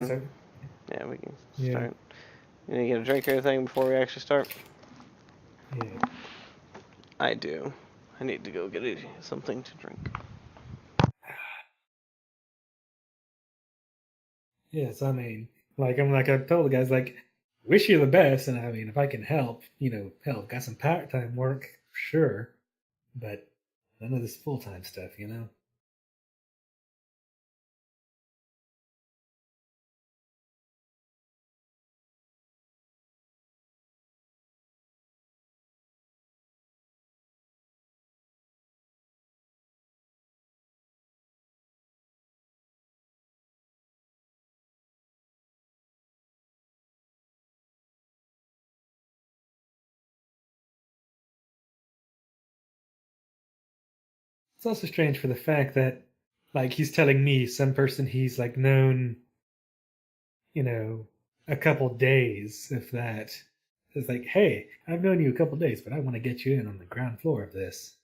So, Yeah, we can yeah, start. You need to get a drink or anything before we actually start? yeah. I do. I need to go get something to drink. Yes, I mean, I told the guys, wish you the best, and I mean, if I can help, help, got some part-time work, sure, but none of this full-time stuff. It's also strange for the fact that, he's telling me, some person he's, known, you know, a couple days, if that. It's like, hey, I've known you a couple days, but I want to get you in on the ground floor of this.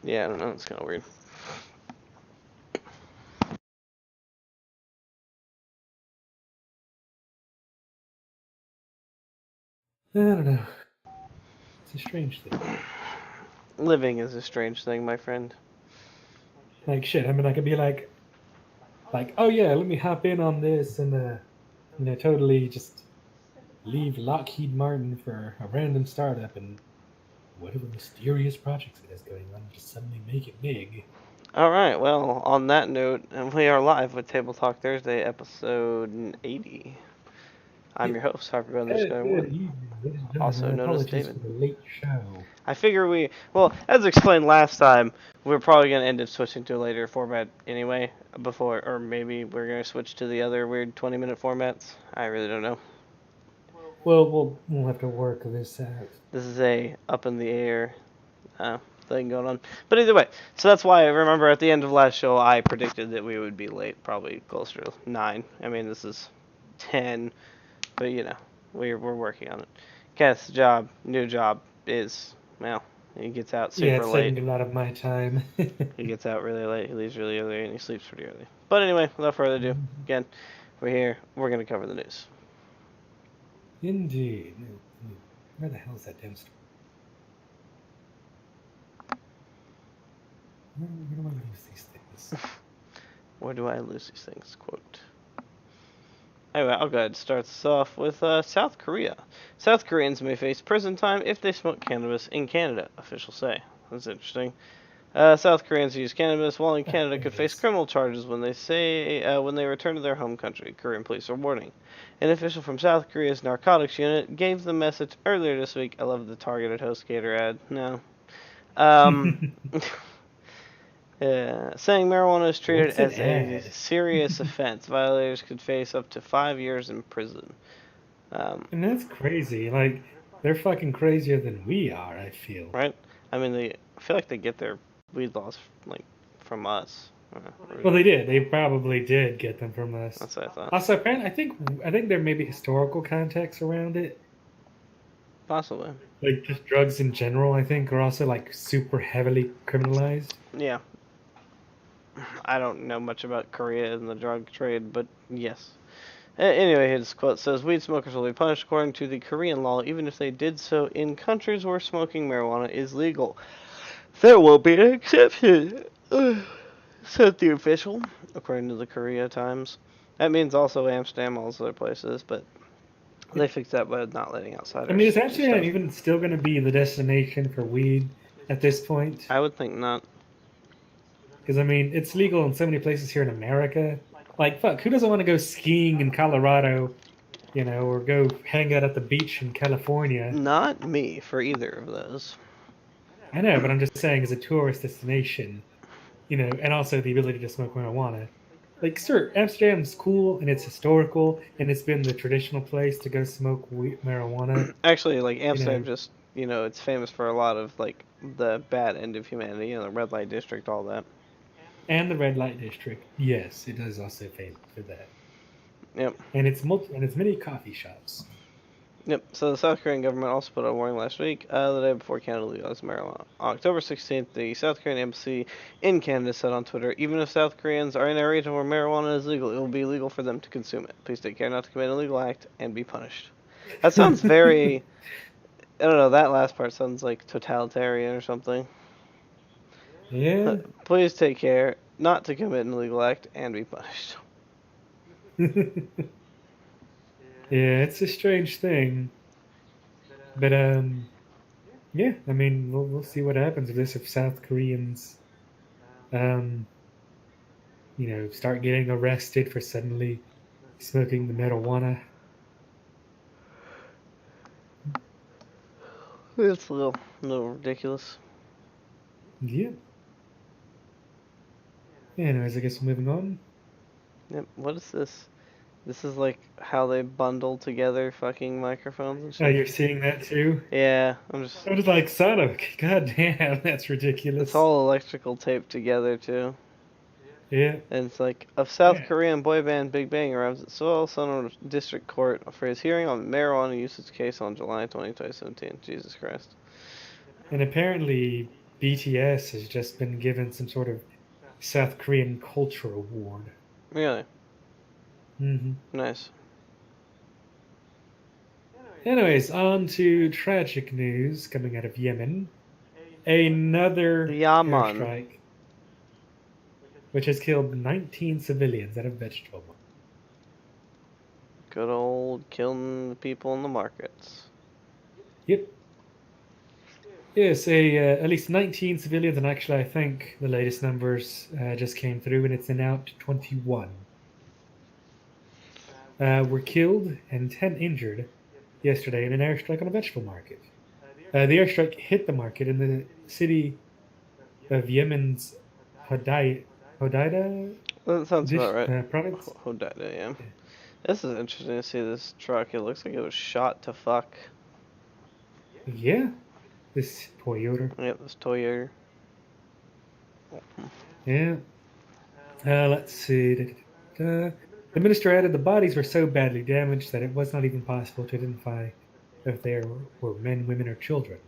Yeah, I don't know. It's kind of weird. I don't know. It's a strange thing. Living is a strange thing, my friend. Shit, I mean, I could be oh yeah, let me hop in on this and totally just leave Lockheed Martin for a random startup and whatever mysterious projects it has going on, just suddenly make it big. All right. Well, on that note, and we are live with Table Talk Thursday, episode 80. I'm Yeah, your host, Harper good _1, evening, ladies and also gentlemen. known as Apologies David. for the late show. I figure well, as explained last time, we're probably going to end up switching to a later format anyway, or maybe we're going to switch to the other weird 20-minute formats. I really don't know. Well, we'll have to work this out. This is a up in the air thing going on. But either way, so that's why I remember at the end of last show I predicted that we would be late, probably closer to 9. I mean, this is 10, but we're working on it. Kenneth's job, new job, is, well, he gets out Yeah, super it's late. taking a lot of my time. He gets out really late, he leaves really early, and he sleeps pretty early. But anyway, without further ado, again, we're here, we're going to cover the news. Indeed. Where the hell is that damn store? Where do I lose these things? Where do I lose these things? Quote. Anyway, I'll go ahead and start this off with South Korea. South Koreans may face prison time if they smoke cannabis in Canada, officials say. That's interesting. South Koreans who use cannabis while in Canada There could it face is. criminal charges when they return to their home country. Korean police are warning. An official from South Korea's narcotics unit gave the message earlier this week. I love the targeted HostGator ad. No. Saying marijuana is treated What's an as a ad? serious offense. Violators could face up to 5 years in prison. And that's crazy. They're fucking crazier than we are, I feel. Right? I mean, I feel like they get their weed laws from us. Well, they did. They probably did get them from us. That's what I thought. Also, apparently, I think there may be historical context around it. Possibly. Just drugs in general, I think, are also super heavily criminalized. Yeah. I don't know much about Korea and the drug trade, but yes. Anyway, his quote says, "Weed smokers will be punished according to the Korean law, even if they did so in countries where smoking marijuana is legal. There will be an exception," said the official, according to the Korea Times. That means also Amsterdam, all those other places, but they fixed that by not letting I mean, is outsiders do Amsterdam stuff. even still going to be the destination for weed at this point? I would think not. Because I mean, it's legal in so many places here in America. Fuck, who doesn't want to go skiing in Colorado, or go hang out at the beach in California? Not me for either of those. I know, but I'm just saying, as a tourist destination, and also the ability to smoke marijuana. Sure, Amsterdam's cool and it's historical and it's been the traditional place to go smoke marijuana. Actually, like You Amsterdam, know, just it's famous for a lot of the bad end of humanity, the red light district, all that. and the red light district. Yes, it is also famous for that. Yep. And it's many coffee shops. Yep. So the South Korean government also put out a warning last week, the day before Canada legalized marijuana. On October 16th, the South Korean embassy in Canada said on Twitter, even if South Koreans are in a region where marijuana is legal, it will be legal for them to consume it. Please take care not to commit an illegal act and be punished. That sounds very. I don't know. That last part sounds like totalitarian or something. Yeah. Please take care not to commit an illegal act and be punished. Yeah, it's a strange thing. But yeah, I mean we'll see what happens with this if South Koreans um start getting arrested for suddenly smoking the marijuana. It's a little ridiculous. Yeah. Anyways, I guess moving on. Yep. What is this? This is like how they bundle together fucking microphones and Oh, shit. you're seeing that too? Yeah, I'm just. I was like, son of god damn, that's It's ridiculous. all electrical taped together too. Yeah. And it's like of South Yeah. Korean boy band Big Bang arrives at Seoul Central District Court for his hearing on the marijuana usage case on July 20, 2017. Jesus Christ. And apparently BTS has just been given some sort of South Korean culture award. Really? Hmm. Nice. Anyways, on to tragic news coming out of Yemen. Another Yaman. airstrike, which has killed 19 civilians at a vegetable market. Good old killing the people in the markets. Yep. Yes, at least 19 civilians, and actually, I think the latest numbers just came through, and it's now up to 21. Were killed and 10 injured yesterday in an airstrike on a vegetable market. The airstrike hit the market in the city of Yemen's Hodeida That sounds about right. province. Hodeida, yeah. This is interesting to see this truck. It looks like it was shot to fuck. Yeah, this Toyota. Yep, this Toyota. Yeah. Let's see. The minister added the bodies were so badly damaged that it was not even possible to identify if they were men, women, or children.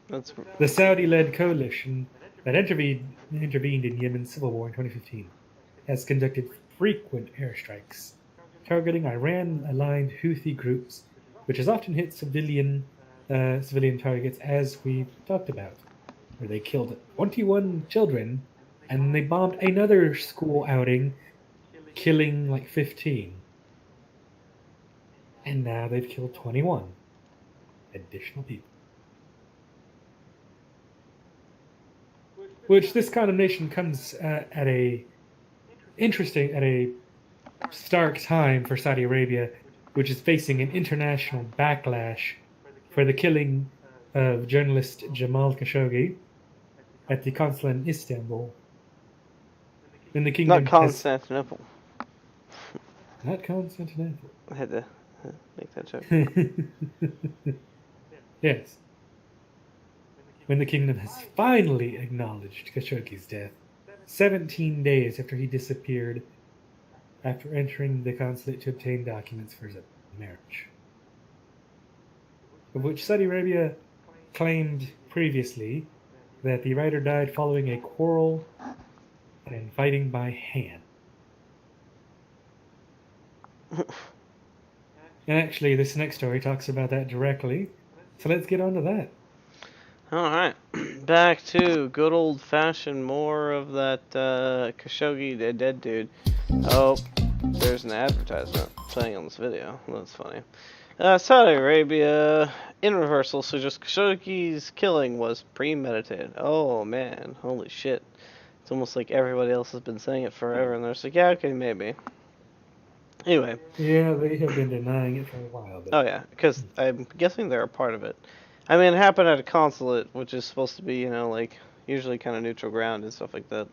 That's The Saudi-led coalition that intervened in Yemen's civil war in 2015 has conducted frequent airstrikes targeting Iran-aligned Houthi groups, which has often hit civilian targets, as we've talked about, where they killed 21 children and they bombed another school outing, killing like 15. And now they've killed 21 additional people. Which this condemnation comes at a stark time for Saudi Arabia, which is facing an international backlash for the killing of journalist Jamal Khashoggi at the consulate in Istanbul. And the kingdom not Constantinople. Not Constantinople. I had to make that joke. Yes. When the kingdom has finally acknowledged Khashoggi's death, 17 days after he disappeared after entering the consulate to obtain documents for his marriage, of which Saudi Arabia claimed previously that the writer died following a quarrel and fighting by hand. And actually, this next story talks about that directly, so let's get on to that. Alright, back to good old-fashioned more of that Khashoggi dead dude. Oh, there's an advertisement playing on this video. That's funny. Saudi Arabia, in reversal, suggests Khashoggi's killing was premeditated. Oh man, holy shit. It's almost like everybody else has been saying it forever, and they're just like, yeah, okay, maybe. Anyway. Yeah, they have been denying it for a while. But... Oh yeah, because I'm guessing they're a part of it. I mean, it happened at a consulate, which is supposed to be, you know, like, usually kind of neutral ground and stuff like that.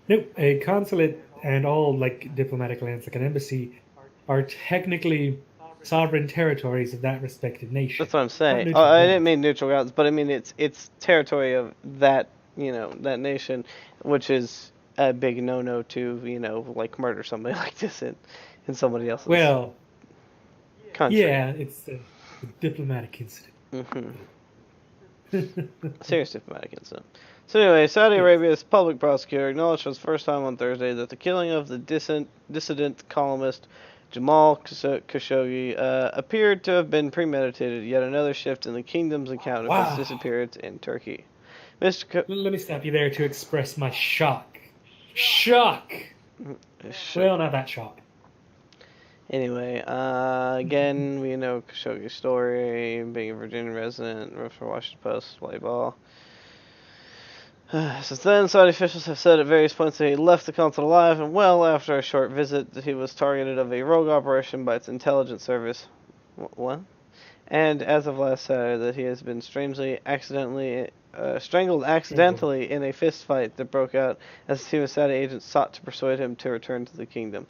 Nope, a consulate and all, like, diplomatic lands, like an embassy, are technically sovereign territories of that respective nation. That's what I'm saying. Oh, I didn't mean neutral grounds, but I mean it's territory of that, you know, that nation, which is a big no-no to, you know, like murder somebody like this in somebody else's country. Yeah, it's A diplomatic incident. Serious diplomatic incident. So anyway, Saudi Yes. Arabia's public prosecutor acknowledged for the first time on Thursday that the killing of the dissident columnist Jamal Khashoggi appeared to have been premeditated. Yet another shift in the kingdom's account of his Wow. disappearance in Turkey. Mr. Let me stop you there to express my shock. Shock! Well, not that shock. Anyway, again, we know Khashoggi's story, being a Virginia resident, wrote for Washington Post, blah, blah. Since then, Saudi officials have said at various points that he left the consulate alive and well after a short visit that he was targeted of a rogue operation by its intelligence service. What? And as of last Saturday, that he has been strangled accidentally in a fist fight that broke out as a team of Saudi agents sought to persuade him to return to the kingdom.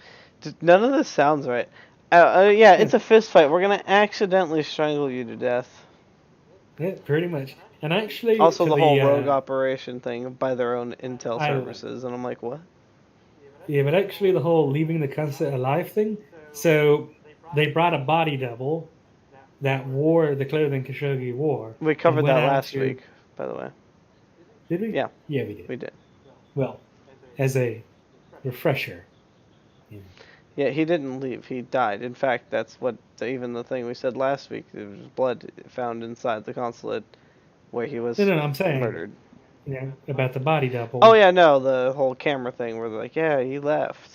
None of this sounds right. Yeah, it's a fist fight. We're gonna accidentally strangle you to death. Yeah, pretty much. And actually, Also, the whole the rogue operation thing by their own intel services, and I'm like, what? yeah, but actually, the whole leaving the consulate alive thing. So they brought a body double that wore the clothing Khashoggi wore. We covered that last week, by the way. Did we? Yeah. Yeah, we did. We did. Well, as a refresher. Yeah, he didn't leave. He died. In fact, that's what even the thing we said last week. There was blood found inside the consulate where he was No, I'm saying murdered. About the body double. Oh yeah, no, the whole camera thing where they're like, yeah, he left.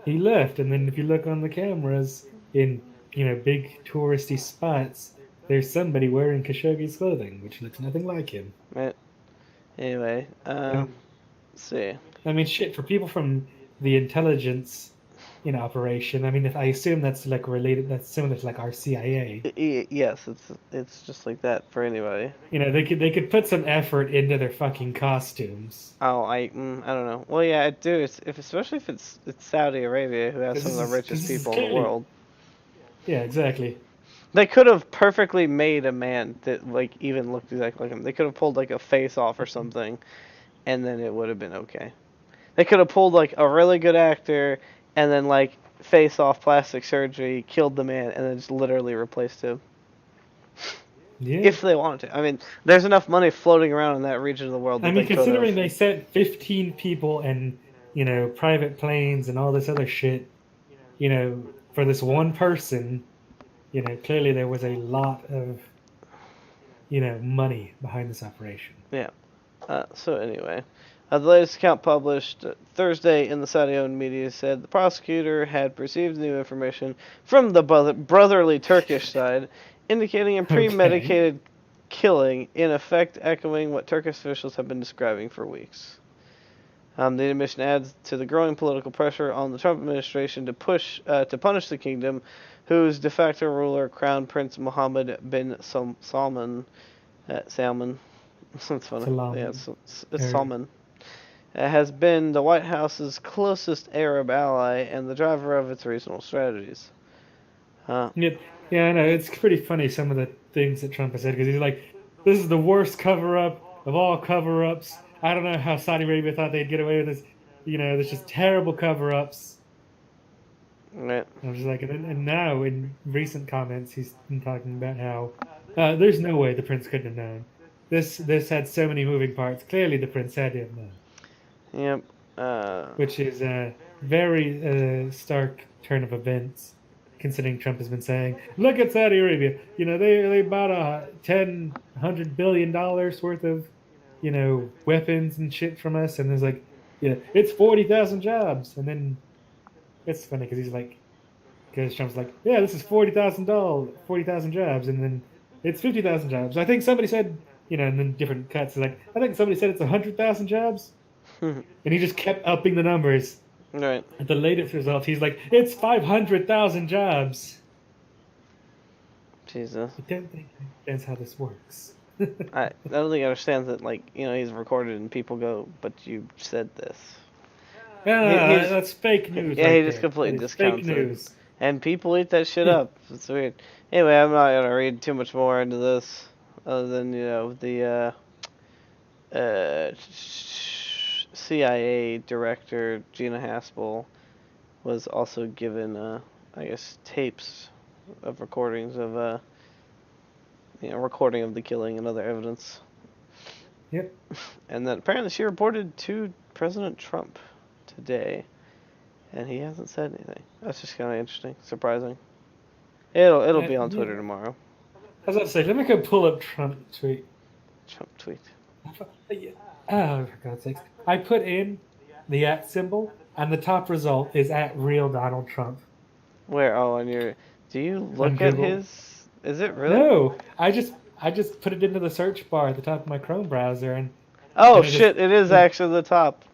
He left, and then if you look on the cameras in big touristy spots, there's somebody wearing Khashoggi's clothing, which looks nothing like him. Right. Anyway, let's see. I mean, shit, for people from the intelligence operation. I mean, if I assume that's like related, that's similar to like our CIA. Yes, it's just like that for anybody. They could put some effort into their fucking costumes. Oh, I don't know. Well, yeah, I do. Especially if it's Saudi Arabia, who has some of the richest people in the world. Yeah, exactly. They could have perfectly made a man that like even looked exactly like him. They could have pulled like a face off or something, and then it would have been okay. They could have pulled like a really good actor and then like face off plastic surgery, killed the man, and then just literally replaced him. Yeah. If they wanted to. I mean, there's enough money floating around in that region of the world. I mean, considering they sent 15 people and private planes and all this other shit, for this one person, clearly there was a lot of money behind this operation. Yeah. So anyway. The latest account published Thursday in the Saudi-owned media said the prosecutor had received new information from the brotherly Turkish side, indicating a premeditated killing, in effect echoing what Turkish officials have been describing for weeks. The admission adds to the growing political pressure on the Trump administration to punish the kingdom, whose de facto ruler, Crown Prince Mohammed bin Salman, That's funny. Salam. Yeah, it's Salman. Has been the White House's closest Arab ally and the driver of its regional strategies. Yeah, I know. It's pretty funny, some of the things that Trump has said, because he's like, this is the worst cover-up of all cover-ups. I don't know how Saudi Arabia thought they'd get away with this. There's just terrible cover-ups. Right. I'm just like, and now in recent comments, he's been talking about how there's no way the prince couldn't have known. This had so many moving parts. Clearly, the prince had to have known. Yep. Which is a very stark turn of events, considering Trump has been saying, "Look at Saudi Arabia. They bought $100 billion worth of, weapons and shit from us, and there's like, it's 40,000 jobs." And then it's funny because Trump's like, "Yeah, this is 40,000 jobs," and then it's 50,000 jobs. I think somebody said, and then different cuts. Like, I think somebody said it's 100,000 jobs. And he just kept upping the numbers. Right. At the latest results, he's like, it's 500,000 jobs. Jesus. I don't think that's how this works. I don't think he understands that, he's recorded and people go, but you said this. Yeah, that's fake news. Yeah, right he just completely discounts fake news. it. And people eat that shit up. It's weird. Anyway, I'm not going to read too much more into this, other than, the CIA director Gina Haspel was also given, tapes of recordings of recording of the killing and other evidence. Yep. And then apparently she reported to President Trump today, and he hasn't said anything. That's just kind of interesting, surprising. It'll be on Twitter tomorrow. I was about to say, let me go pull up Trump tweet. Trump tweet. Oh, for God's sakes. I put in the @ symbol, and the top result is @real Donald Trump. Where? Oh, on your. Do you look at his? Is it really? No, I just put it into the search bar at the top of my Chrome browser, and oh shit! It is actually the top.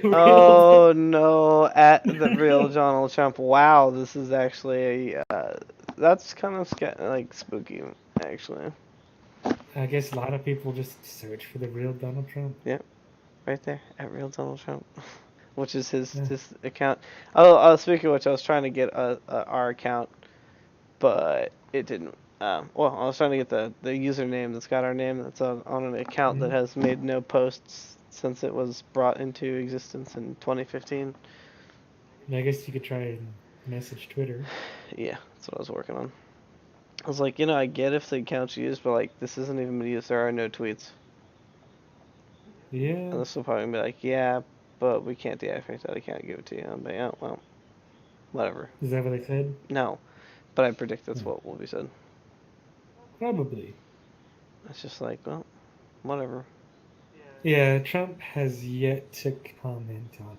Oh no! At the real Donald Trump. Wow, this is actually that's kind of like spooky, actually. I guess a lot of people just search for the real Donald Trump. Yep, right there at real Donald Trump, which is his account. Oh, speaking of which, I was trying to get our account, but it didn't. Well, I was trying to get the username that's got our name. That's on an account that has made no posts since it was brought into existence in 2015. I guess you could try and message Twitter. Yeah, that's what I was working on. I was like, I get if the account's used, but like, this isn't even used. There are no tweets. Yeah. And this will probably be like, yeah, but we can't deactivate that. I can't give it to you. But yeah, well, whatever. Is that what they said? No, but I predict that's what will be said. Probably. It's just like, well, whatever. Yeah, Trump has yet to comment on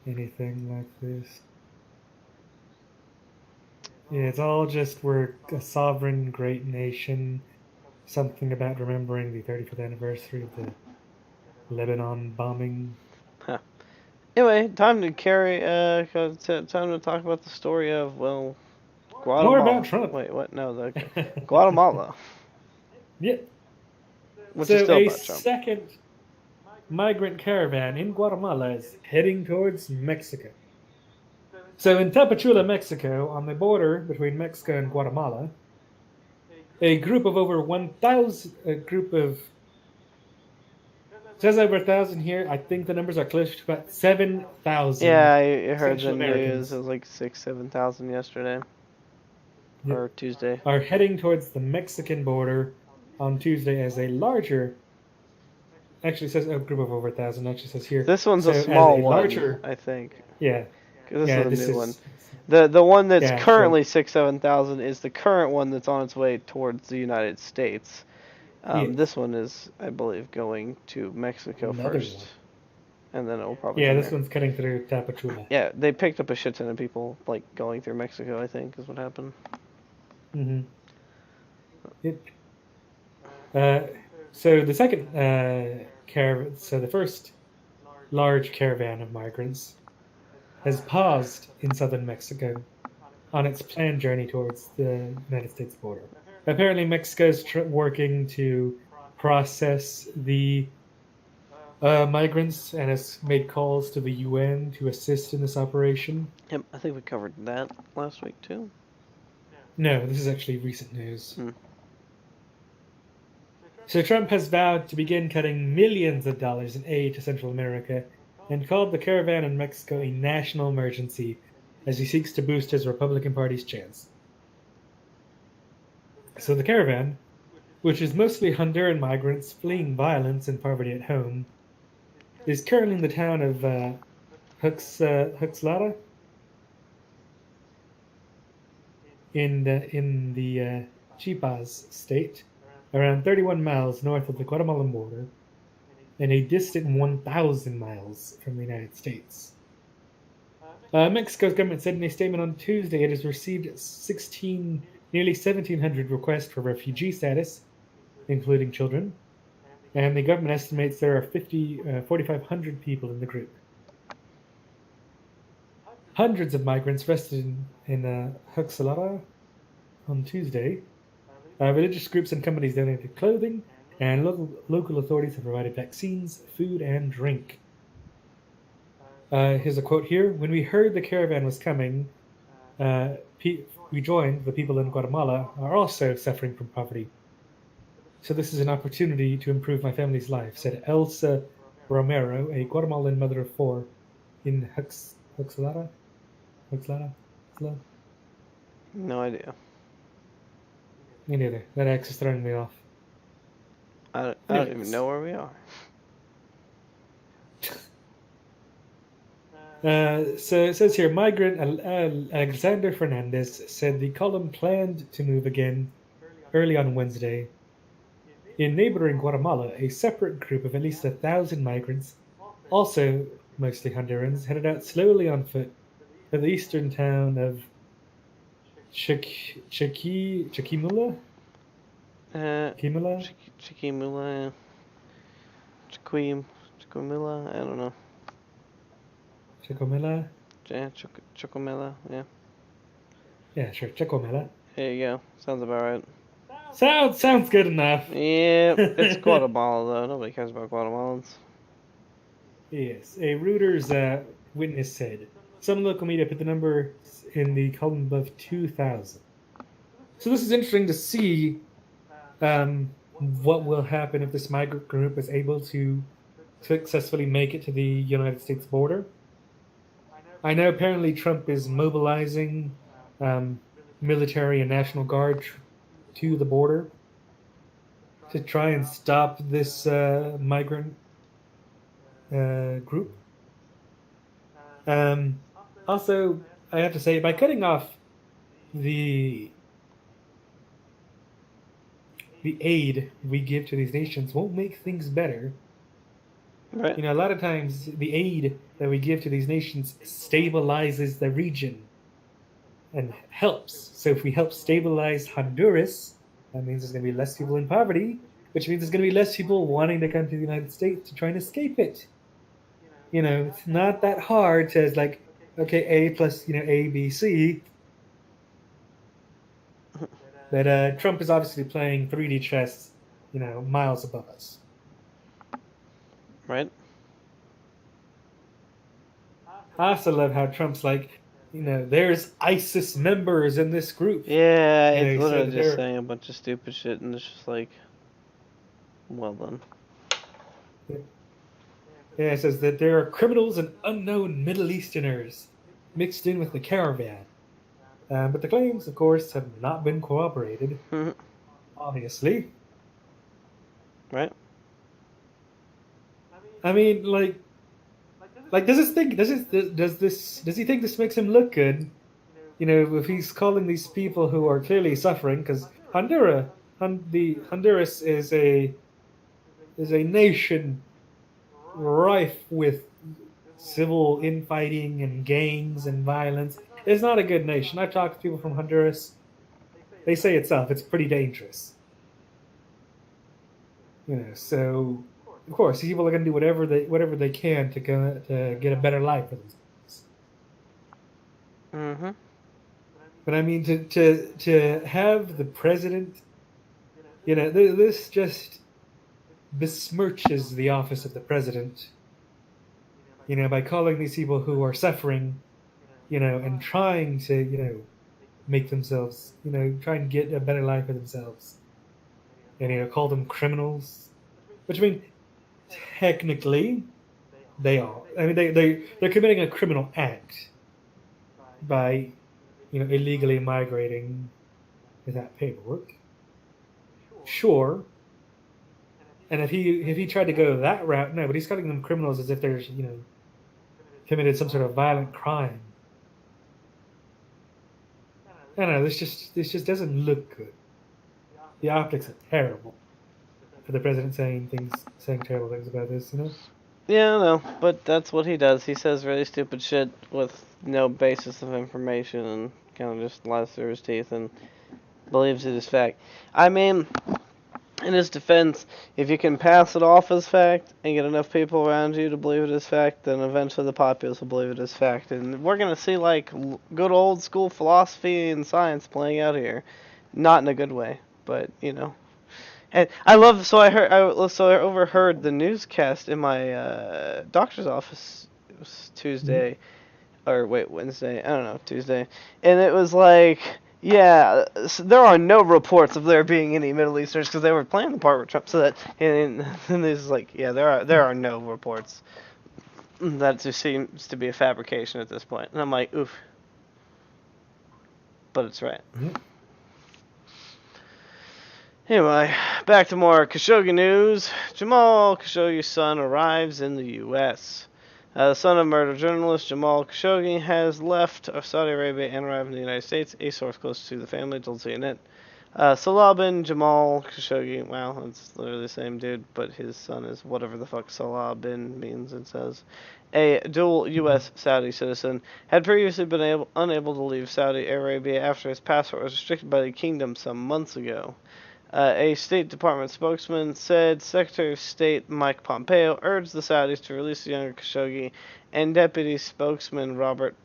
anything like this. Yeah, it's all just we're a sovereign, great nation. Something about remembering the 35th anniversary of the Lebanon bombing. Huh. Anyway, time to time to talk about the story of, well, Guatemala. More about Trump. Wait, what? No, Guatemala. Yep. Which so is still a about Trump. second migrant caravan in Guatemala is heading towards Mexico. So in Tapachula, Mexico, on the border between Mexico and Guatemala, a group of over 1,000, it says over 1,000 here. I think the numbers are close to about 7,000. Yeah, I heard the Central news. Americans. It was like 7,000 yesterday. Yep. Or Tuesday. Are heading towards the Mexican border on Tuesday as a larger. Actually, it says a group of over 1,000. Actually, says here. This one's so a small one, larger, I think. Yeah. This is a new one. The The one that's currently 7,000 is the current one that's on its way towards the United States. This one is, I believe, going to Mexico first. One. And then it will probably. Yeah, this one's cutting through Tapachula. Yeah, they picked up a shit ton of people like going through Mexico, I think, is what happened. Mm-hmm. Yep. So the second caravan, so the first large caravan of migrants has paused in southern Mexico on its planned journey towards the United States border. Apparently, Mexico's working to process the migrants and has made calls to the UN to assist in this operation. Yep, I think we covered that last week too. No, this is actually recent news. So Trump has vowed to begin cutting millions of dollars in aid to Central America and called the caravan in Mexico a national emergency as he seeks to boost his Republican Party's chance. So the caravan, which is mostly Honduran migrants fleeing violence and poverty at home, is currently in the town of Huxlada in the Chiapas state, around 31 miles north of the Guatemalan border, and a distant 1,000 miles from the United States. Mexico's government said in a statement on Tuesday it has received nearly 1,700 requests for refugee status, including children, and the government estimates there are 4,500 people in the group. Hundreds of migrants rested in Huxlada on Tuesday. Religious groups and companies donated clothing, and local authorities have provided vaccines, food, and drink. Here's a quote here. When we heard the caravan was coming, we joined the people in Guatemala are also suffering from poverty. So this is an opportunity to improve my family's life, said Elsa Romero, a Guatemalan mother of 4 in Huxlada? No idea. Me neither. That X is throwing me off. I don't even Anyways. know where we are. So it says here, migrant Alexander Fernandez said the column planned to move again early on Wednesday. In neighboring Guatemala, a separate group of at least 1,000 migrants, also mostly Hondurans, headed out slowly on foot to the eastern town of Chiquimula? Uh, Chiquimula? Chiquimula, Chiquimula, I don't know. Chicomela? Yeah, Chocomela, yeah. Yeah, sure, Chicomela. There you go. Sounds about right. Sounds good enough. Yep, it's Guatemala though. Nobody cares about Guatemalans. Yes, a Reuters witness said some local media put the number in the column above 2,000. So this is interesting to see what will happen if this migrant group is able to successfully make it to the United States border. I know apparently Trump is mobilizing um, military and National Guard to the border to try and stop this migrant group. Um, Also, I have to say, by cutting off the the aid we give to these nations won't make things better. Right. You know, a lot of times the aid that we give to these nations stabilizes the region and helps. So if we help stabilize Honduras, that means there's going to be less people in poverty, which means there's going to be less people wanting to come to the United States to try and escape it. You know, it's not that hard to, it's like, okay, A plus, A, B, C. But Trump is obviously playing 3D chess, miles above us. Right. I also love how Trump's like, there's ISIS members in this group. Yeah, it's He said literally that just they're, saying a bunch of stupid shit, and it's just like, well done. yeah, it says that there are criminals and unknown Middle Easterners mixed in with the caravan. But the claims, of course, have not been corroborated, obviously. Right. I mean, like, does he think this makes him look good? If he's calling these people who are clearly suffering, because Honduras is a nation rife with civil infighting and gangs and violence. It's not a good nation. I've talked to people from Honduras. They say itself, it's pretty dangerous. So of course these people are going to do whatever they can to get a better life for themselves. Mm-hmm. But I mean, to have the president, this just besmirches the office of the president. By calling these people who are suffering, and trying to, make themselves, try and get a better life for themselves, and call them criminals. Which I mean, technically, they are. I mean, they're committing a criminal act by, illegally migrating without paperwork. Sure. And if he tried to go that route, no, but he's calling them criminals as if they're, committed some sort of violent crime. I don't know. This just doesn't look good. The optics are terrible for the president saying terrible things about this. Yeah, I know, but that's what he does. He says really stupid shit with no basis of information and kind of just lies through his teeth and believes it is fact. I mean, in his defense, if you can pass it off as fact and get enough people around you to believe it as fact, then eventually the populace will believe it as fact. And we're going to see, like, good old school philosophy and science playing out here. Not in a good way, but, And I love, so I overheard the newscast in my doctor's office. It was Mhm. Tuesday, or wait, Wednesday, I don't know, Tuesday. And it was like, yeah, there are no reports of there being any Middle Easterners because they were playing the part where Trump said that, and this is like, yeah, there are no reports. That just seems to be a fabrication at this point. And I'm like, oof. But it's right. Yeah. Anyway, back to more Khashoggi news. Jamal Khashoggi's son arrives in the U.S. The son of murdered journalist Jamal Khashoggi has left Saudi Arabia and arrived in the United States, a source close to the family told CNN. Salah bin Jamal Khashoggi, wow, it's literally the same dude, but his son is whatever the fuck Salah bin means, it says. A dual U.S. Saudi citizen had previously been unable to leave Saudi Arabia after his passport was restricted by the kingdom some months ago. A State Department spokesman said Secretary of State Mike Pompeo urged the Saudis to release the younger Khashoggi, and Deputy Spokesman Robert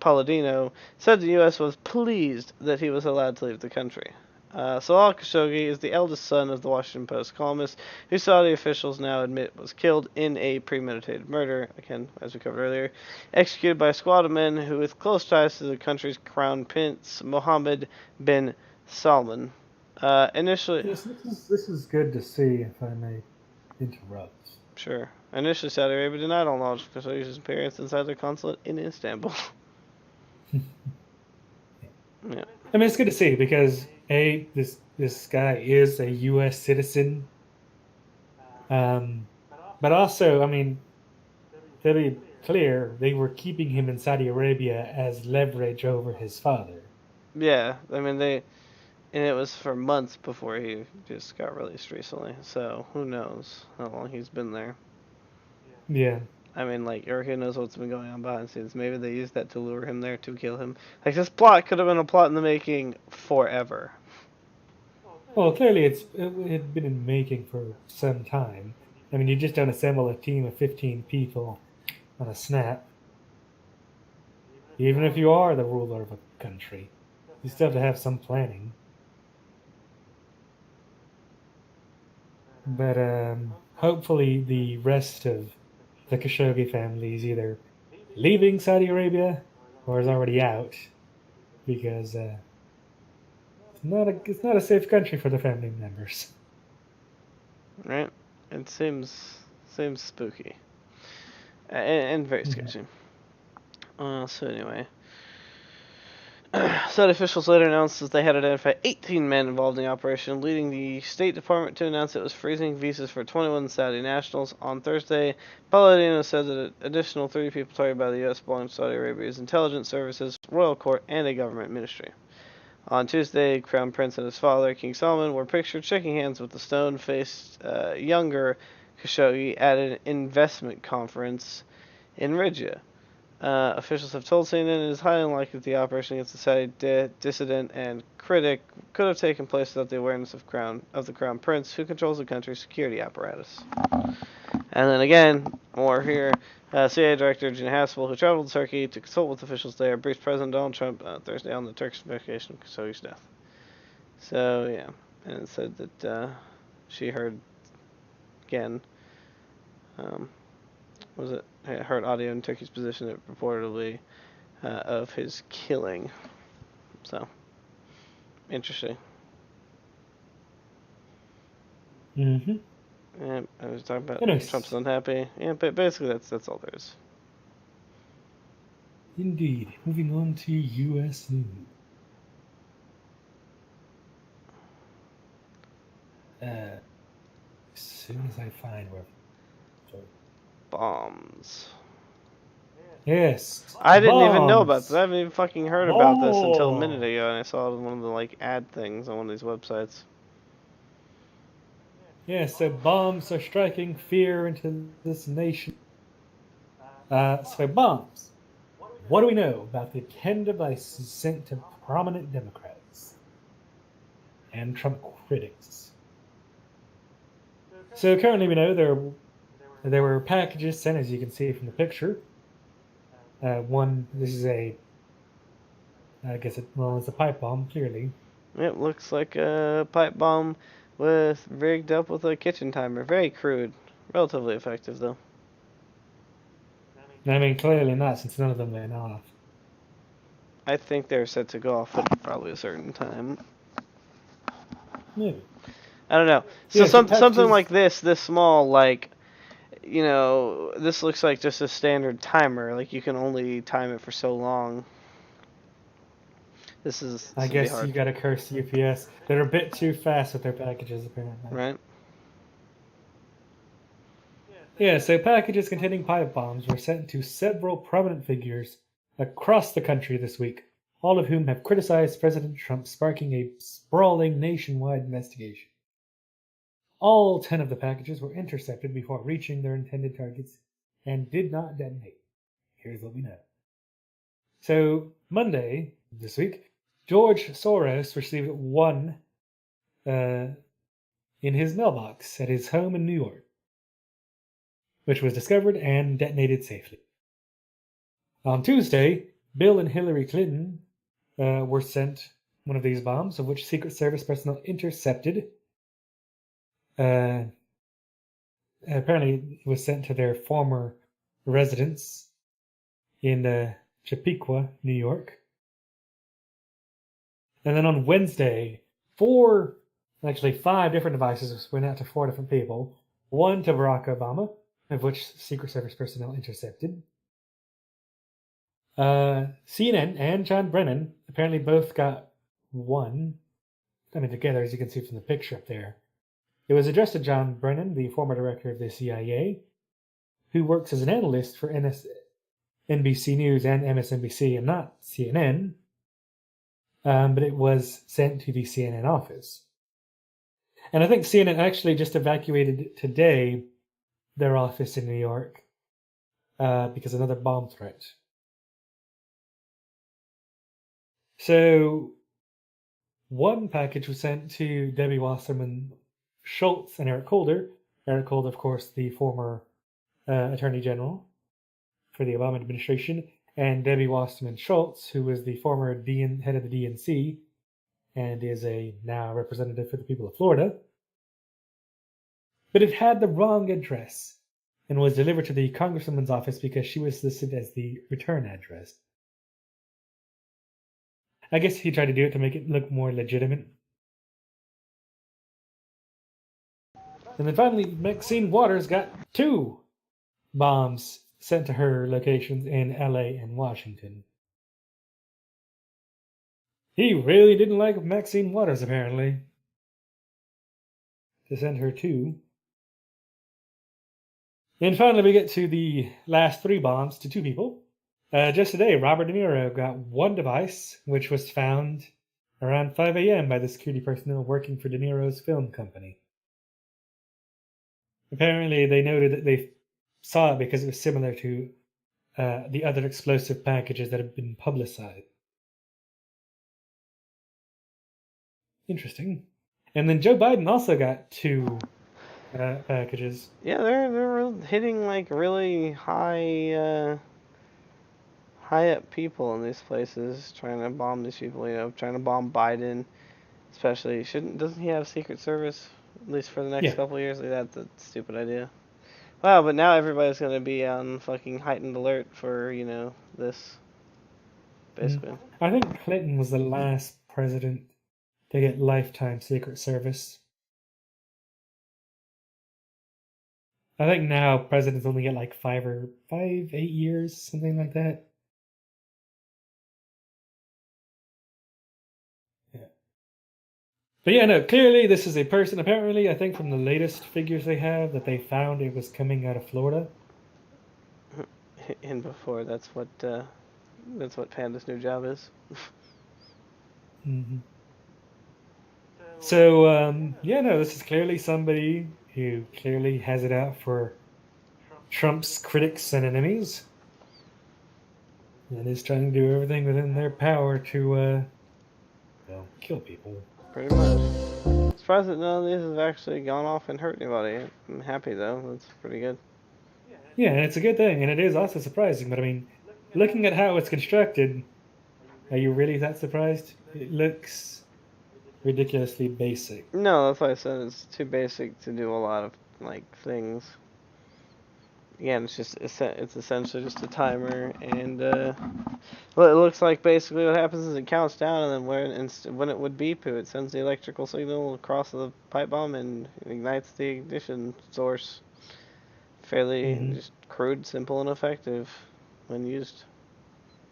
Palladino said the U.S. was pleased that he was allowed to leave the country. Salah Khashoggi is the eldest son of the Washington Post columnist, who Saudi officials now admit was killed in a premeditated murder, again, as we covered earlier, executed by a squad of men who with close ties to the country's crown prince, Mohammed bin Salman. Initially... Yes, this is good to see, if I may interrupt. Sure. Initially, Saudi Arabia denied all knowledge of Khashoggi's appearance inside their consulate in Istanbul. Yeah. I mean, it's good to see because this guy is a U.S. citizen, but also, I mean, to be clear, they were keeping him in Saudi Arabia as leverage over his father. Yeah, I mean, and it was for months before he just got released recently, so who knows how long he's been there. Yeah. I mean, like, or who knows what's been going on behind the scenes. Maybe they used that to lure him there to kill him. Like, this plot could have been a plot in the making forever. Well, clearly it had been in making for some time. I mean, you just don't assemble a team of 15 people on a snap. Even if you are the ruler of a country, you still have to have some planning. But hopefully the rest of the Khashoggi family is either leaving Saudi Arabia or is already out because it's not a safe country for the family members. Right? It seems spooky. And very sketchy. So anyway. Saudi officials later announced that they had identified 18 men involved in the operation, leading the State Department to announce it was freezing visas for 21 Saudi nationals. On Thursday, Palladino said that an additional 30 people targeted by the U.S. belonged to Saudi Arabia's intelligence services, royal court, and a government ministry. On Tuesday, Crown Prince and his father, King Salman, were pictured shaking hands with the stone-faced younger Khashoggi at an investment conference in Riyadh. Officials have told CNN it is highly unlikely that the operation against the Saudi dissident and critic could have taken place without the awareness of the Crown Prince, who controls the country's security apparatus. And then again, more here. CIA Director Gina Haspel, who traveled to Turkey to consult with officials there, briefed President Donald Trump Thursday on the Turkish investigation of Khashoggi's death. So, yeah. And it said that she heard, again, heard audio in Turkey's position that reportedly of his killing. So, interesting. Mm-hmm. Yeah, I was talking about Anyways. Trump's unhappy. Yeah, but basically that's all there is. Indeed. Moving on to U.S. news. As soon as I find where. Bombs. Yes. I didn't bombs. even know about this. I haven't even fucking heard about this until a minute ago, and I saw it on one of the ad things on one of these websites. Yeah, so bombs are striking fear into this nation. So bombs. What do we know about the 10 devices sent to prominent Democrats and Trump critics? So currently we know there were packages sent, as you can see from the picture. This is it's a pipe bomb, clearly. It looks like a pipe bomb rigged up with a kitchen timer. Very crude. Relatively effective, though. I mean, clearly not, since none of them went off. I think they're set to go off at probably a certain time. Maybe. I don't know. So something like this small, this looks like just a standard timer. Like, you can only time it for so long. This is I should be guess hard, you gotta curse UPS. They're a bit too fast with their packages, apparently. right? Yeah, so packages containing pipe bombs were sent to several prominent figures across the country this week, all of whom have criticized President Trump, sparking a sprawling nationwide investigation. All 10 of the packages were intercepted before reaching their intended targets and did not detonate. Here's what we know. So, Monday this week, George Soros received one in his mailbox at his home in New York, which was discovered and detonated safely. On Tuesday, Bill and Hillary Clinton were sent one of these bombs, of which Secret Service personnel intercepted. Apparently, it was sent to their former residence in Chappaqua, New York. And then on Wednesday, five different devices went out to four different people. One to Barack Obama, of which Secret Service personnel intercepted. CNN and John Brennan apparently both got one. I mean, together, as you can see from the picture up there. It was addressed to John Brennan, the former director of the CIA, who works as an analyst for NBC News and MSNBC, and not CNN. But it was sent to the CNN office. And I think CNN actually just evacuated today their office in New York because of another bomb threat. So, one package was sent to Debbie Wasserman Schultz and Eric Holder. Eric Holder, of course, the former Attorney General for the Obama administration, and Debbie Wasserman Schultz, who was the former head of the DNC and is a now representative for the people of Florida. But it had the wrong address and was delivered to the Congresswoman's office because she was listed as the return address. I guess he tried to do it to make it look more legitimate. And then finally, Maxine Waters got two bombs sent to her locations in LA and Washington. He really didn't like Maxine Waters, apparently, to send her two. And finally, we get to the last three bombs to two people. Just today, Robert De Niro got one device, which was found around 5 a.m. by the security personnel working for De Niro's film company. Apparently, they noted that they saw it because it was similar to the other explosive packages that have been publicized. Interesting. And then Joe Biden also got two packages. Yeah, they're hitting like really high up people in these places, trying to bomb these people. You know, trying to bomb Biden, especially. Doesn't he have Secret Service at least for the next couple of years? Like, that's a stupid idea. Wow, but now everybody's gonna be on fucking heightened alert for this. Basically. I think Clinton was the last president to get lifetime Secret Service. I think now presidents only get like 8 years, something like that. Yeah. But yeah, no, clearly this is a person, apparently, I think from the latest figures they have, that they found it was coming out of Florida. And before, that's what Panda's new job is. Mm-hmm. So, yeah, no, this is clearly somebody who clearly has it out for Trump's critics and enemies, and is trying to do everything within their power to, kill people. Pretty much. Surprised that none of these have actually gone off and hurt anybody. I'm happy though. That's pretty good. Yeah, and it's a good thing, and it is also surprising. But I mean, looking at how it's constructed, are you really that surprised? It looks ridiculously basic. No, that's why I said it's too basic to do a lot of things. Again, it's essentially just a timer, and well, it looks like basically what happens is it counts down, and then when it would beep, it sends the electrical signal across the pipe bomb and ignites the ignition source. Fairly just crude, simple, and effective when used.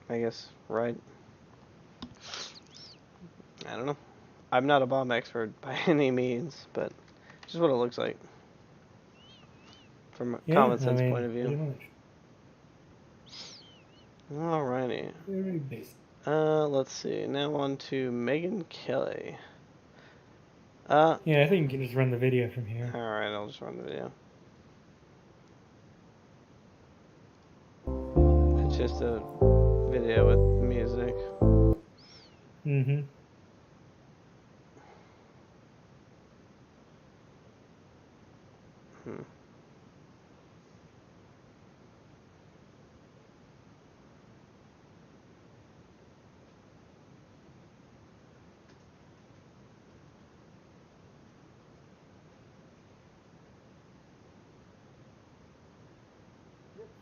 I guess right. I don't know. I'm not a bomb expert by any means, but just what it looks like from a Yeah, common I sense point mean, of pretty view. much. Alrighty. Very basic. Let's see. Now on to Megan Kelly. Yeah, I think you can just run the video from here. Alright, I'll just run the video. It's just a video with music. Mm-hmm. Hmm.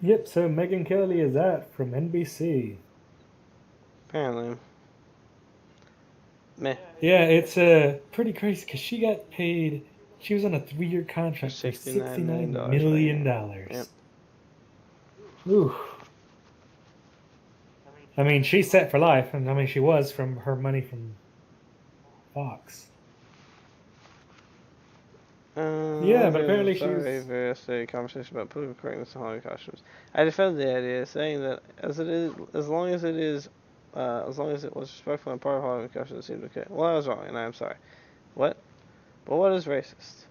Yep, so Megan Kelly is that from NBC. Apparently. Meh. Yeah, it's pretty crazy because she got paid. She was on a 3-year contract for $69 million. $69 million. Yep. Ooh. I mean, she's set for life, and I mean, she was from her money from Fox. Yeah, but apparently sorry she's. for yesterday's conversation about political correctness and Halloween costumes. I defend the idea, saying that as long as it was respectful and part of Halloween costumes, it seemed okay. Well, I was wrong, and I am sorry. What? But what is racist?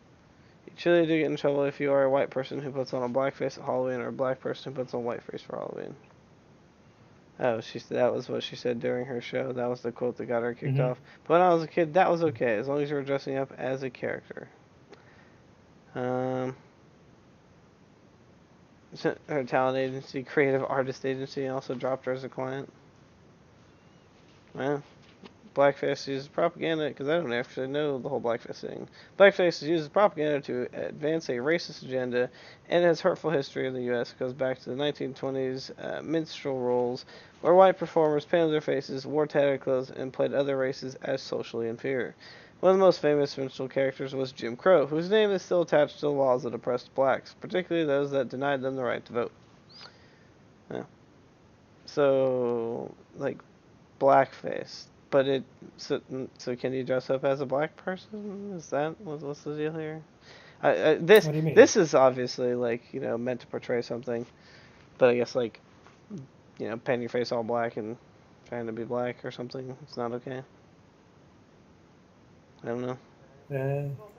You truly do get in trouble if you are a white person who puts on a black face at Halloween, or a black person who puts on white face for Halloween. Oh, that was what she said during her show. That was the quote that got her kicked off. But when I was a kid, that was okay, as long as you were dressing up as a character. Her talent agency, creative artist agency, also dropped her as a client. Well, blackface uses propaganda, because I don't actually know the whole blackface thing. Blackface uses propaganda to advance a racist agenda, and has hurtful history in the U.S. It goes back to the 1920s minstrel roles, where white performers painted their faces, wore tattered clothes, and played other races as socially inferior. One of the most famous minstrel characters was Jim Crow, whose name is still attached to the laws that oppressed blacks, particularly those that denied them the right to vote. Yeah. So, like, blackface. But so can you dress up as a black person? Is that what's the deal here? What do you mean? This is obviously like meant to portray something, but I guess like painting your face all black and trying to be black or something. It's not okay. I don't know.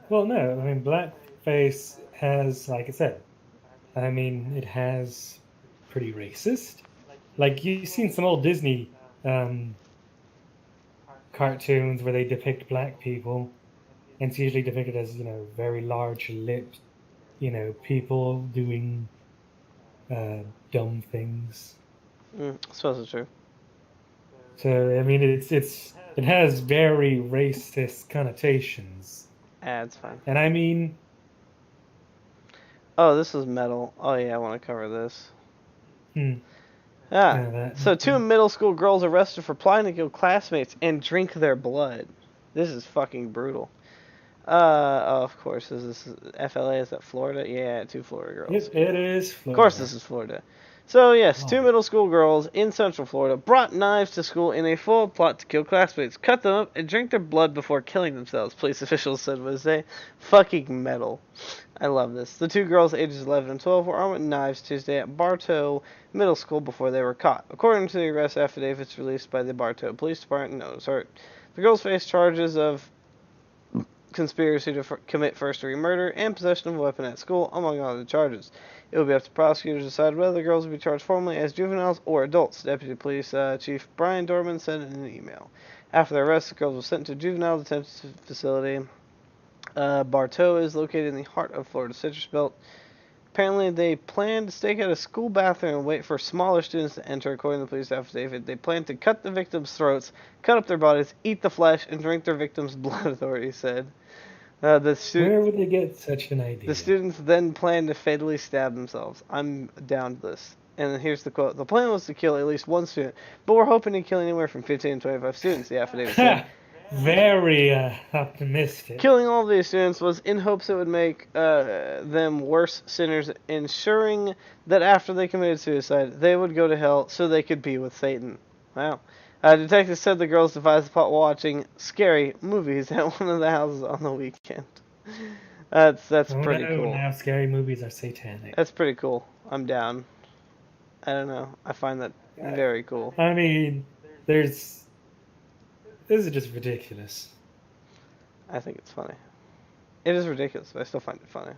Well, no. I mean, blackface has, like I said, I mean, it has pretty racist. Like you've seen some old Disney cartoons where they depict black people, and it's usually depicted as very large lipped, people doing dumb things. I suppose it's true. So I mean, it has very racist connotations, It's fine. and I mean, Oh, this is metal. Oh yeah, I want to cover this. hmm, So two middle school girls arrested for plotting to kill classmates and drink their blood. This is fucking brutal. Oh, of course, this is FLA. Is that Florida? Yeah, two Florida girls. it is Florida. Of course, this is Florida. So yes, two Oh. middle school girls in Central Florida brought knives to school in a full plot to kill classmates, cut them up, and drink their blood before killing themselves. Police officials said Wednesday. Fucking metal. I love this. The two girls, ages 11 and 12, were armed with knives Tuesday at Bartow Middle School before they were caught. According to the arrest affidavits released by the Bartow Police Department, no one was hurt. The girls face charges of conspiracy to commit first-degree murder and possession of a weapon at school, among other charges. It will be up to prosecutors to decide whether the girls will be charged formally as juveniles or adults, Deputy Police Chief Brian Dorman said in an email. After their arrest, the girls were sent to a juvenile detention facility. Bartow is located in the heart of Florida's Citrus Belt. Apparently, they planned to stake out a school bathroom and wait for smaller students to enter, according to the police affidavit. They planned to cut the victims' throats, cut up their bodies, eat the flesh, and drink their victims' blood, authorities said. Where would they get such an idea? The students then planned to fatally stab themselves. I'm down to this. And here's the quote. The plan was to kill at least one student, but we're hoping to kill anywhere from 15 to 25 students, the affidavit said. Very optimistic. Killing all of these students was in hopes it would make them worse sinners, ensuring that after they committed suicide, they would go to hell so they could be with Satan. Wow. Detectives said the girls devised the plot while watching scary movies at one of the houses on the weekend. That's Oh pretty no, cool. now scary movies are satanic. That's pretty cool. I'm down. I don't know. I find that very cool. I mean, there's. This is just ridiculous. I think it's funny. It is ridiculous, but I still find it funny.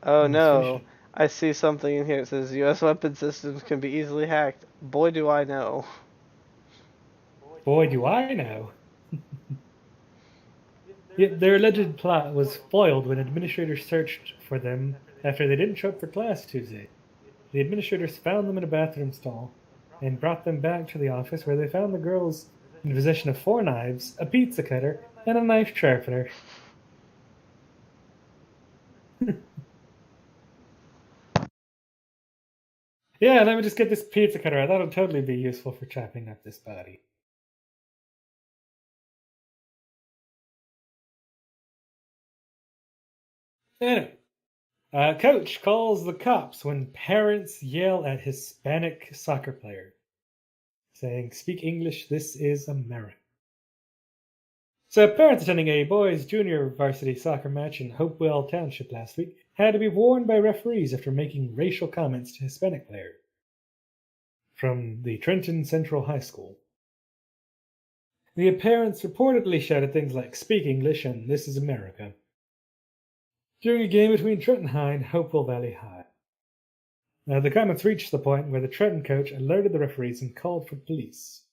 Oh Let's finish no. it. I see something in here. It says U.S. weapon systems can be easily hacked. Boy, do I know. Boy, do I know. Yet their alleged plot was foiled when administrators searched for them after they didn't show up for class Tuesday. The administrators found them in a bathroom stall and brought them back to the office where they found the girls in possession of 4 knives, a pizza cutter, and a knife sharpener. Yeah, let me just get this pizza cutter out. That'll totally be useful for chopping up this body. Anyway, coach calls the cops when parents yell at Hispanic soccer player, saying, "Speak English, this is America." So, parents attending a boys' junior varsity soccer match in Hopewell Township last week had to be warned by referees after making racial comments to Hispanic players from the Trenton Central High School. The parents reportedly shouted things like, "Speak English" and "This is America" during a game between Trenton High and Hopewell Valley High. The comments reached the point where the Trenton coach alerted the referees and called for police.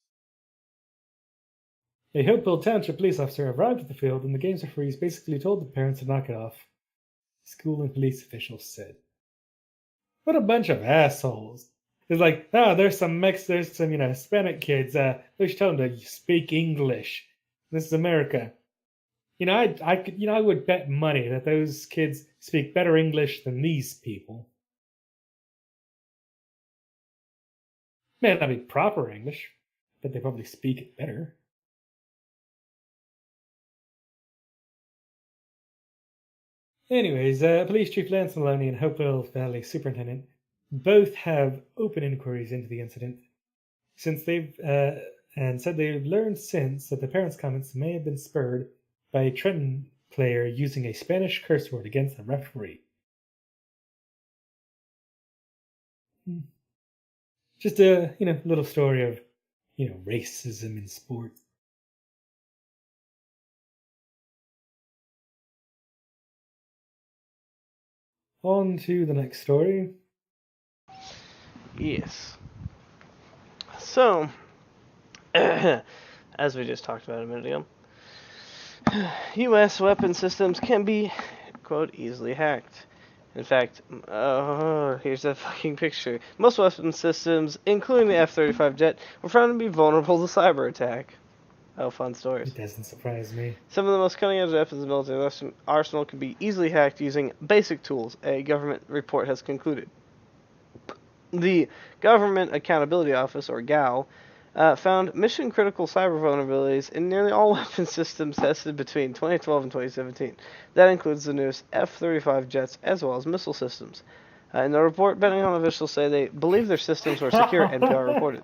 A Hopewell Township police officer arrived at the field, and the game's referees basically told the parents to knock it off, school and police officials said. What a bunch of assholes. It's like, there's some Hispanic kids. They should tell them to speak English. This is America. I would bet money that those kids speak better English than these people. May not be proper English, but they probably speak it better. Anyways, Police Chief Lance Maloney and Hopewell Valley Superintendent both have open inquiries into the incident, since and said they've learned since that the parents' comments may have been spurred by a Trenton player using a Spanish curse word against the referee. Just a little story of racism in sports. On to the next story. Yes. So, as we just talked about a minute ago, U.S. weapon systems can be, quote, easily hacked. In fact, here's that fucking picture. Most weapon systems, including the F-35 jet, were found to be vulnerable to cyber attack. Oh, fun stories. It doesn't surprise me. Some of the most cutting-edge weapons in the military arsenal can be easily hacked using basic tools, a government report has concluded. The Government Accountability Office, or GAO, found mission-critical cyber vulnerabilities in nearly all weapon systems tested between 2012 and 2017. That includes the newest F-35 jets as well as missile systems. In the report, Pentagon officials say they believe their systems were secure, NPR reported.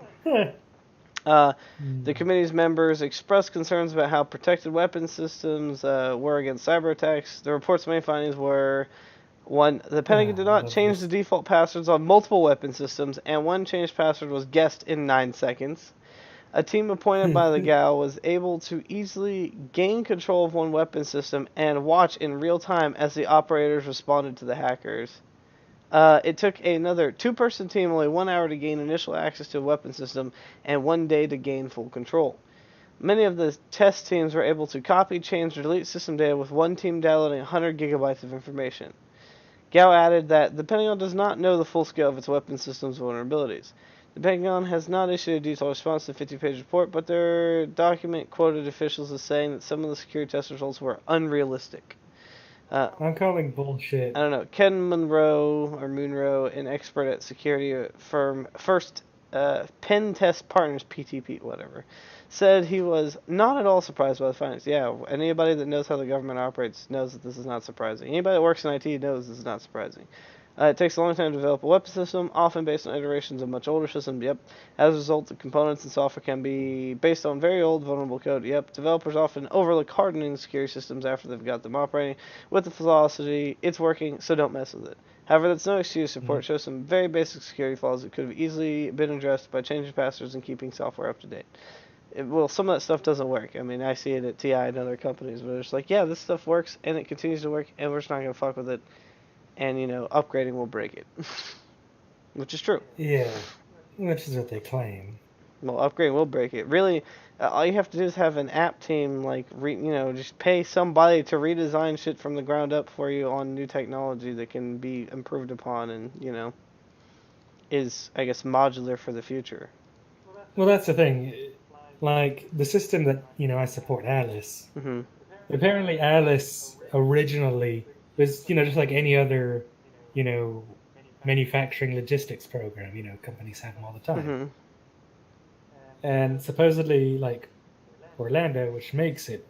The committee's members expressed concerns about how protected weapon systems were against cyber attacks. The report's main findings were: 1. The Pentagon did not change the default passwords on multiple weapon systems, and one changed password was guessed in 9 seconds. A team appointed by the GAO was able to easily gain control of one weapon system and watch in real time as the operators responded to the hackers. It took another 2-person team only 1 hour to gain initial access to a weapon system and 1 day to gain full control. Many of the test teams were able to copy, change, or delete system data, with one team downloading 100 gigabytes of information. GAO added that the Pentagon does not know the full scale of its weapon system's vulnerabilities. The Pentagon has not issued a detailed response to the 50-page report, but their document quoted officials as saying that some of the security test results were unrealistic. I'm calling bullshit. I don't know. Ken Munro, an expert at security firm First Pen Test Partners, PTP, whatever, said he was not at all surprised by the findings. Yeah, anybody that knows how the government operates knows that this is not surprising. Anybody that works in IT knows this is not surprising. It takes a long time to develop a weapon system, often based on iterations of much older systems. Yep. As a result, the components and software can be based on very old, vulnerable code. Yep. Developers often overlook hardening security systems after they've got them operating. With the velocity, it's working, so don't mess with it. However, that's no excuse. Report shows some very basic security flaws that could have easily been addressed by changing passwords and keeping software up to date. Well, some of that stuff doesn't work. I mean, I see it at TI and other companies, but it's like, yeah, this stuff works, and it continues to work, and we're just not going to fuck with it. And, upgrading will break it. Which is true. Yeah, which is what they claim. Well, upgrading will break it. Really, all you have to do is have an app team, just pay somebody to redesign shit from the ground up for you on new technology that can be improved upon and, is, I guess, modular for the future. Well, that's the thing. Like the system that I support, Alice. Mm-hmm. Apparently, Alice originally was just like any other you know manufacturing logistics program. Companies have them all the time. Mm-hmm. And supposedly, like Orlando, which makes it,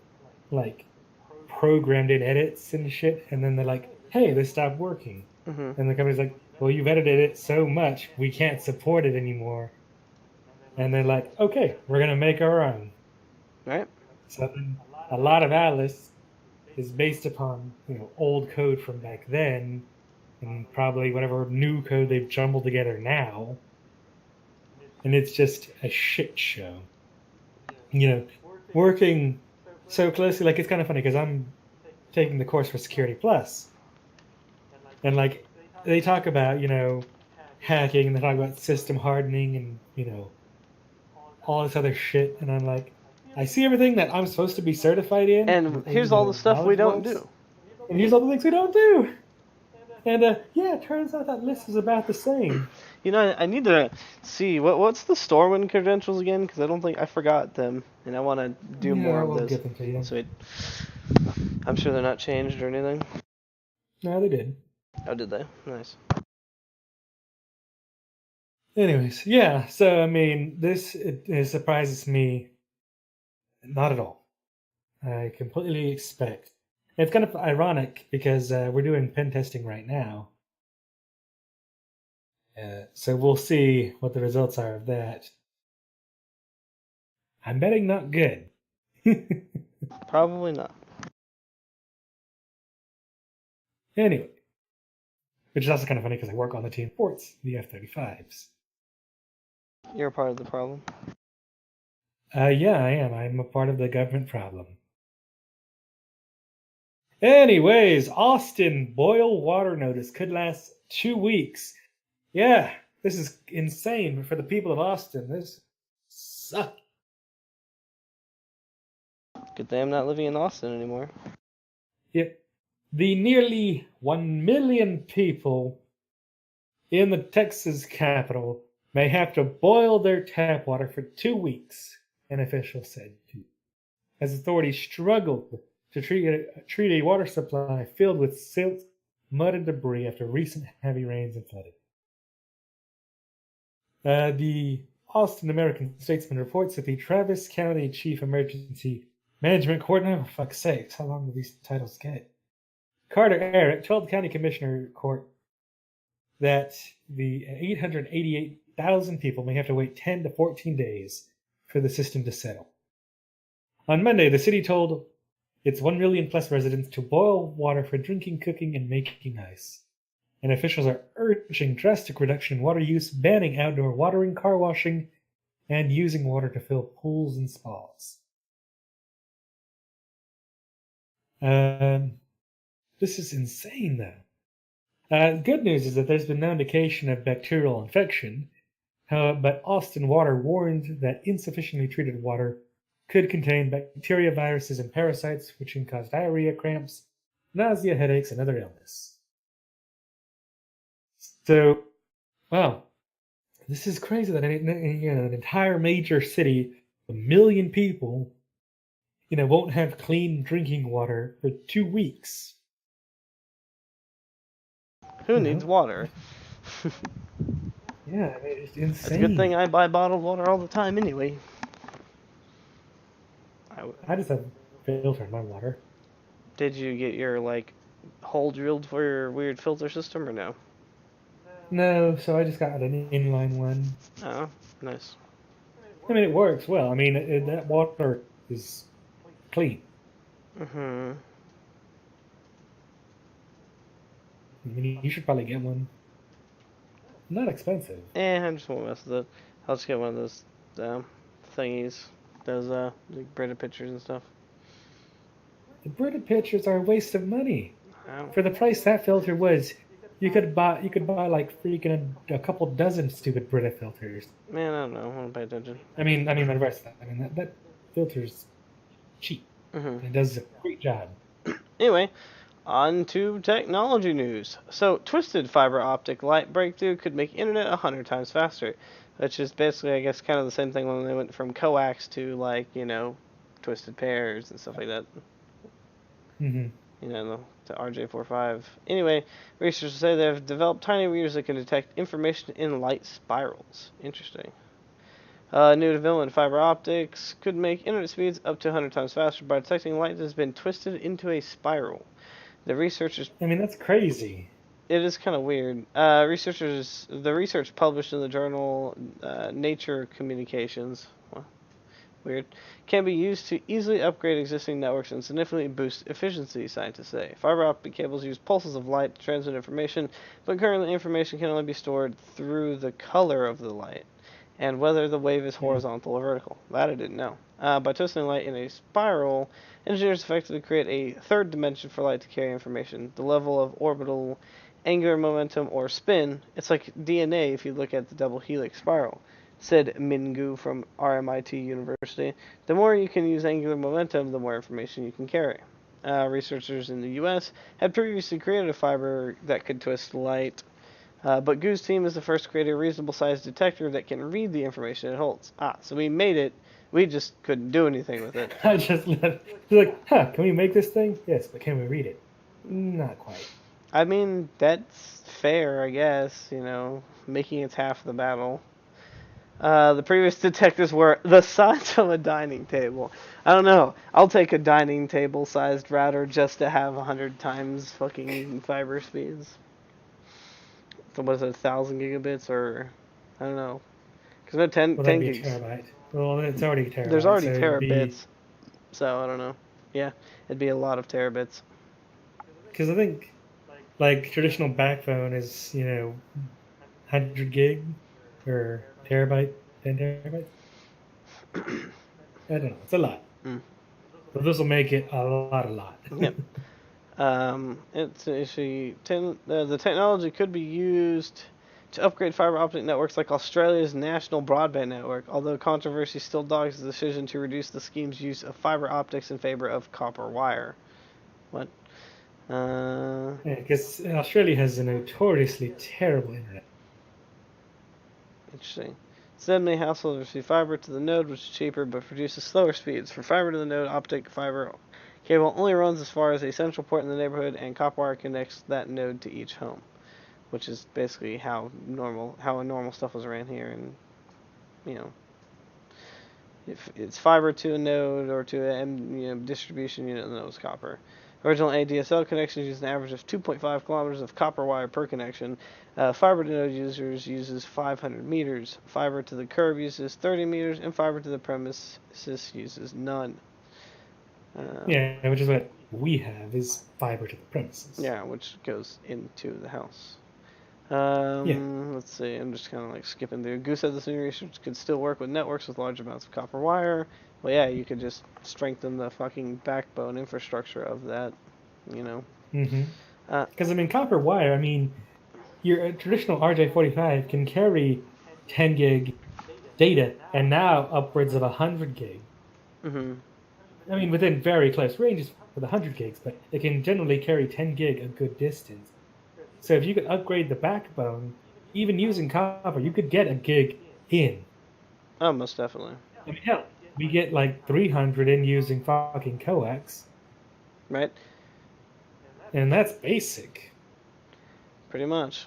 like programmed in edits and shit, and then they're like, "Hey, this stopped working," Mm-hmm. and the company's like, "Well, you've edited it so much, we can't support it anymore." And they're like, "Okay, we're gonna make our own." Right? So then a lot of Alice is based upon old code from back then, and probably whatever new code they've jumbled together now, and it's just a shit show. Working so closely, like it's kind of funny because I'm taking the course for Security Plus, and like they talk about hacking, and they talk about system hardening, and all this other shit, and I'm like, I see everything that I'm supposed to be certified in, And here's all the stuff we don't do. and here's all the things we don't do. And yeah, it turns out that list is about the same. I need to see what's the Stormwind credentials again, because I don't think I forgot them, and I want to do more of we'll this. get them to you. Sweet. I'm sure they're not changed or anything. No, they did. Oh, did they? Nice. Anyways, yeah. So I mean, it surprises me not at all. I completely expect. It's kind of ironic because we're doing pen testing right now. So we'll see what the results are of that. I'm betting not good. Probably not. Anyway, which is also kind of funny because I work on the team ports, the F-35s. You're a part of the problem. Yeah, I am. I'm a part of the government problem. Anyways, Austin boil water notice could last 2 weeks. Yeah, this is insane for the people of Austin. This sucks. Good thing I'm not living in Austin anymore. Yep. The nearly 1 million people in the Texas capital may have to boil their tap water for 2 weeks, an official said, as authorities struggled to treat a water supply filled with silt, mud, and debris after recent heavy rains and flooding. The Austin American Statesman reports that the Travis County Chief Emergency Management Coordinator, for fuck's sakes, how long do these titles get? Carter Eric told the county commissioner court that the 888,000 people may have to wait 10 to 14 days for the system to settle. On Monday, the city told its 1 million plus residents to boil water for drinking, cooking, and making ice. And officials are urging drastic reduction in water use, banning outdoor watering, car washing, and using water to fill pools and spas. This is insane, though. Good news is that there's been no indication of bacterial infection, but Austin Water warned that insufficiently treated water could contain bacteria, viruses, and parasites, which can cause diarrhea, cramps, nausea, headaches, and other illness. So, wow, this is crazy that an entire major city, 1 million people, won't have clean drinking water for 2 weeks. Who needs water? Yeah, it's insane. It's a good thing I buy bottled water all the time anyway. I just have filter in my water. Did you get your hole drilled for your weird filter system or no? No, so I just got an inline one. Oh, nice. I mean, it works well. I mean, that water is clean. Mm-hmm. I mean, you should probably get one. Not expensive. I just won't mess with it. I'll just get one of those um, thingies, those like Brita pictures and stuff. The Brita pictures are a waste of money. Oh, For the price that filter was, you could buy like freaking a couple dozen stupid Brita filters. man, I don't know. I want to pay attention. I mean the rest of that. I mean that filter's cheap Mm-hmm. and it does a great job. Anyway, on to technology news. So, twisted fiber optic light breakthrough could make internet 100 times faster, which is basically, I guess, kind of the same thing when they went from coax to, like, twisted pairs and stuff like that. Hmm. To RJ45. Anyway, researchers say they've developed tiny readers that can detect information in light spirals. Interesting. New development in fiber optics could make internet speeds up to 100 times faster by detecting light that has been twisted into a spiral. The researchers I mean that's crazy. It is kind of weird. The research published in the journal Nature Communications, well, weird, can be used to easily upgrade existing networks and significantly boost efficiency, scientists say. Fiber optic cables use pulses of light to transmit information, but currently information can only be stored through the color of the light and whether the wave is Hmm. horizontal or vertical. That I didn't know. By twisting light in a spiral, engineers effectively create a third dimension for light to carry information. The level of orbital angular momentum or spin, it's like DNA if you look at the double helix spiral, said Mingu from RMIT University. The more you can use angular momentum, the more information you can carry. Researchers in the US had previously created a fiber that could twist light, but Goo's team is the first to create a reasonable sized detector that can read the information it holds. So we made it, we just couldn't do anything with it. I just let you're like, huh? Can we make this thing? Yes, but can we read it? Not quite. I mean, that's fair, I guess, making it's half the battle. The previous detectors were the size of a dining table. I don't know. I'll take a dining table sized router just to have 100 times fucking fiber speeds. So what is it, 1,000 gigabits or I don't know. Because no, 10, Well, that'd 10 be a gigs. terabyte. Well, it's already a There's terabyte, so already it'd be terabits, so I don't know. Yeah, it'd be a lot of terabits. because I think like traditional backbone is 100 gig or terabyte, 10 terabytes. I don't know. It's a lot. Mm. But this will make it a lot, a lot. Yep. It's actually the technology could be used to upgrade fiber optic networks like Australia's national broadband network, although controversy still dogs the decision to reduce the scheme's use of fiber optics in favor of copper wire. What? Uh, Yeah, because Australia has a notoriously terrible internet. Interesting. Instead, many households receive fiber to the node, which is cheaper but produces slower speeds. For fiber to the node, optic fiber cable only runs as far as a central port in the neighborhood, and copper wire connects that node to each home, which is basically how normal stuff was ran here. And you know, if it's fiber to a node or to a distribution unit, then it was copper. Original ADSL connections use an average of 2.5 kilometers of copper wire per connection. Fiber to node users uses 500 meters. Fiber to the curb uses 30 meters, and fiber to the premises uses none. Yeah, which is what we have is fiber to the premises. Yeah, which goes into the house. Yeah. Let's see. I'm just kind of like skipping through. Goose said this new research could still work with networks with large amounts of copper wire. Well, yeah, you could just strengthen the fucking backbone infrastructure of that. You know. Mm-hmm. Uh, Because I mean, copper wire. I mean, your traditional RJ45 can carry 10 gig data, and now upwards of 100 gig. mhm. I mean, within very close ranges for the 100 gigs, but it can generally carry 10 gig a good distance. So if you could upgrade the backbone, even using copper, you could get a gig in. Oh, most definitely. I mean, hell, we get like 300 in using fucking coax, Right. and that's basic. Pretty much.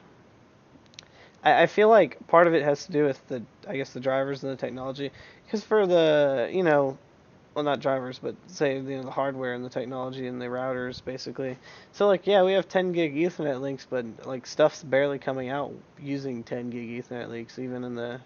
I feel like part of it has to do with the I guess the drivers and the technology, because for the well, not drivers, but say the hardware and the technology and the routers, basically. So like, yeah, we have 10 gig Ethernet links, but like stuff's barely coming out using 10 gig Ethernet links, even in the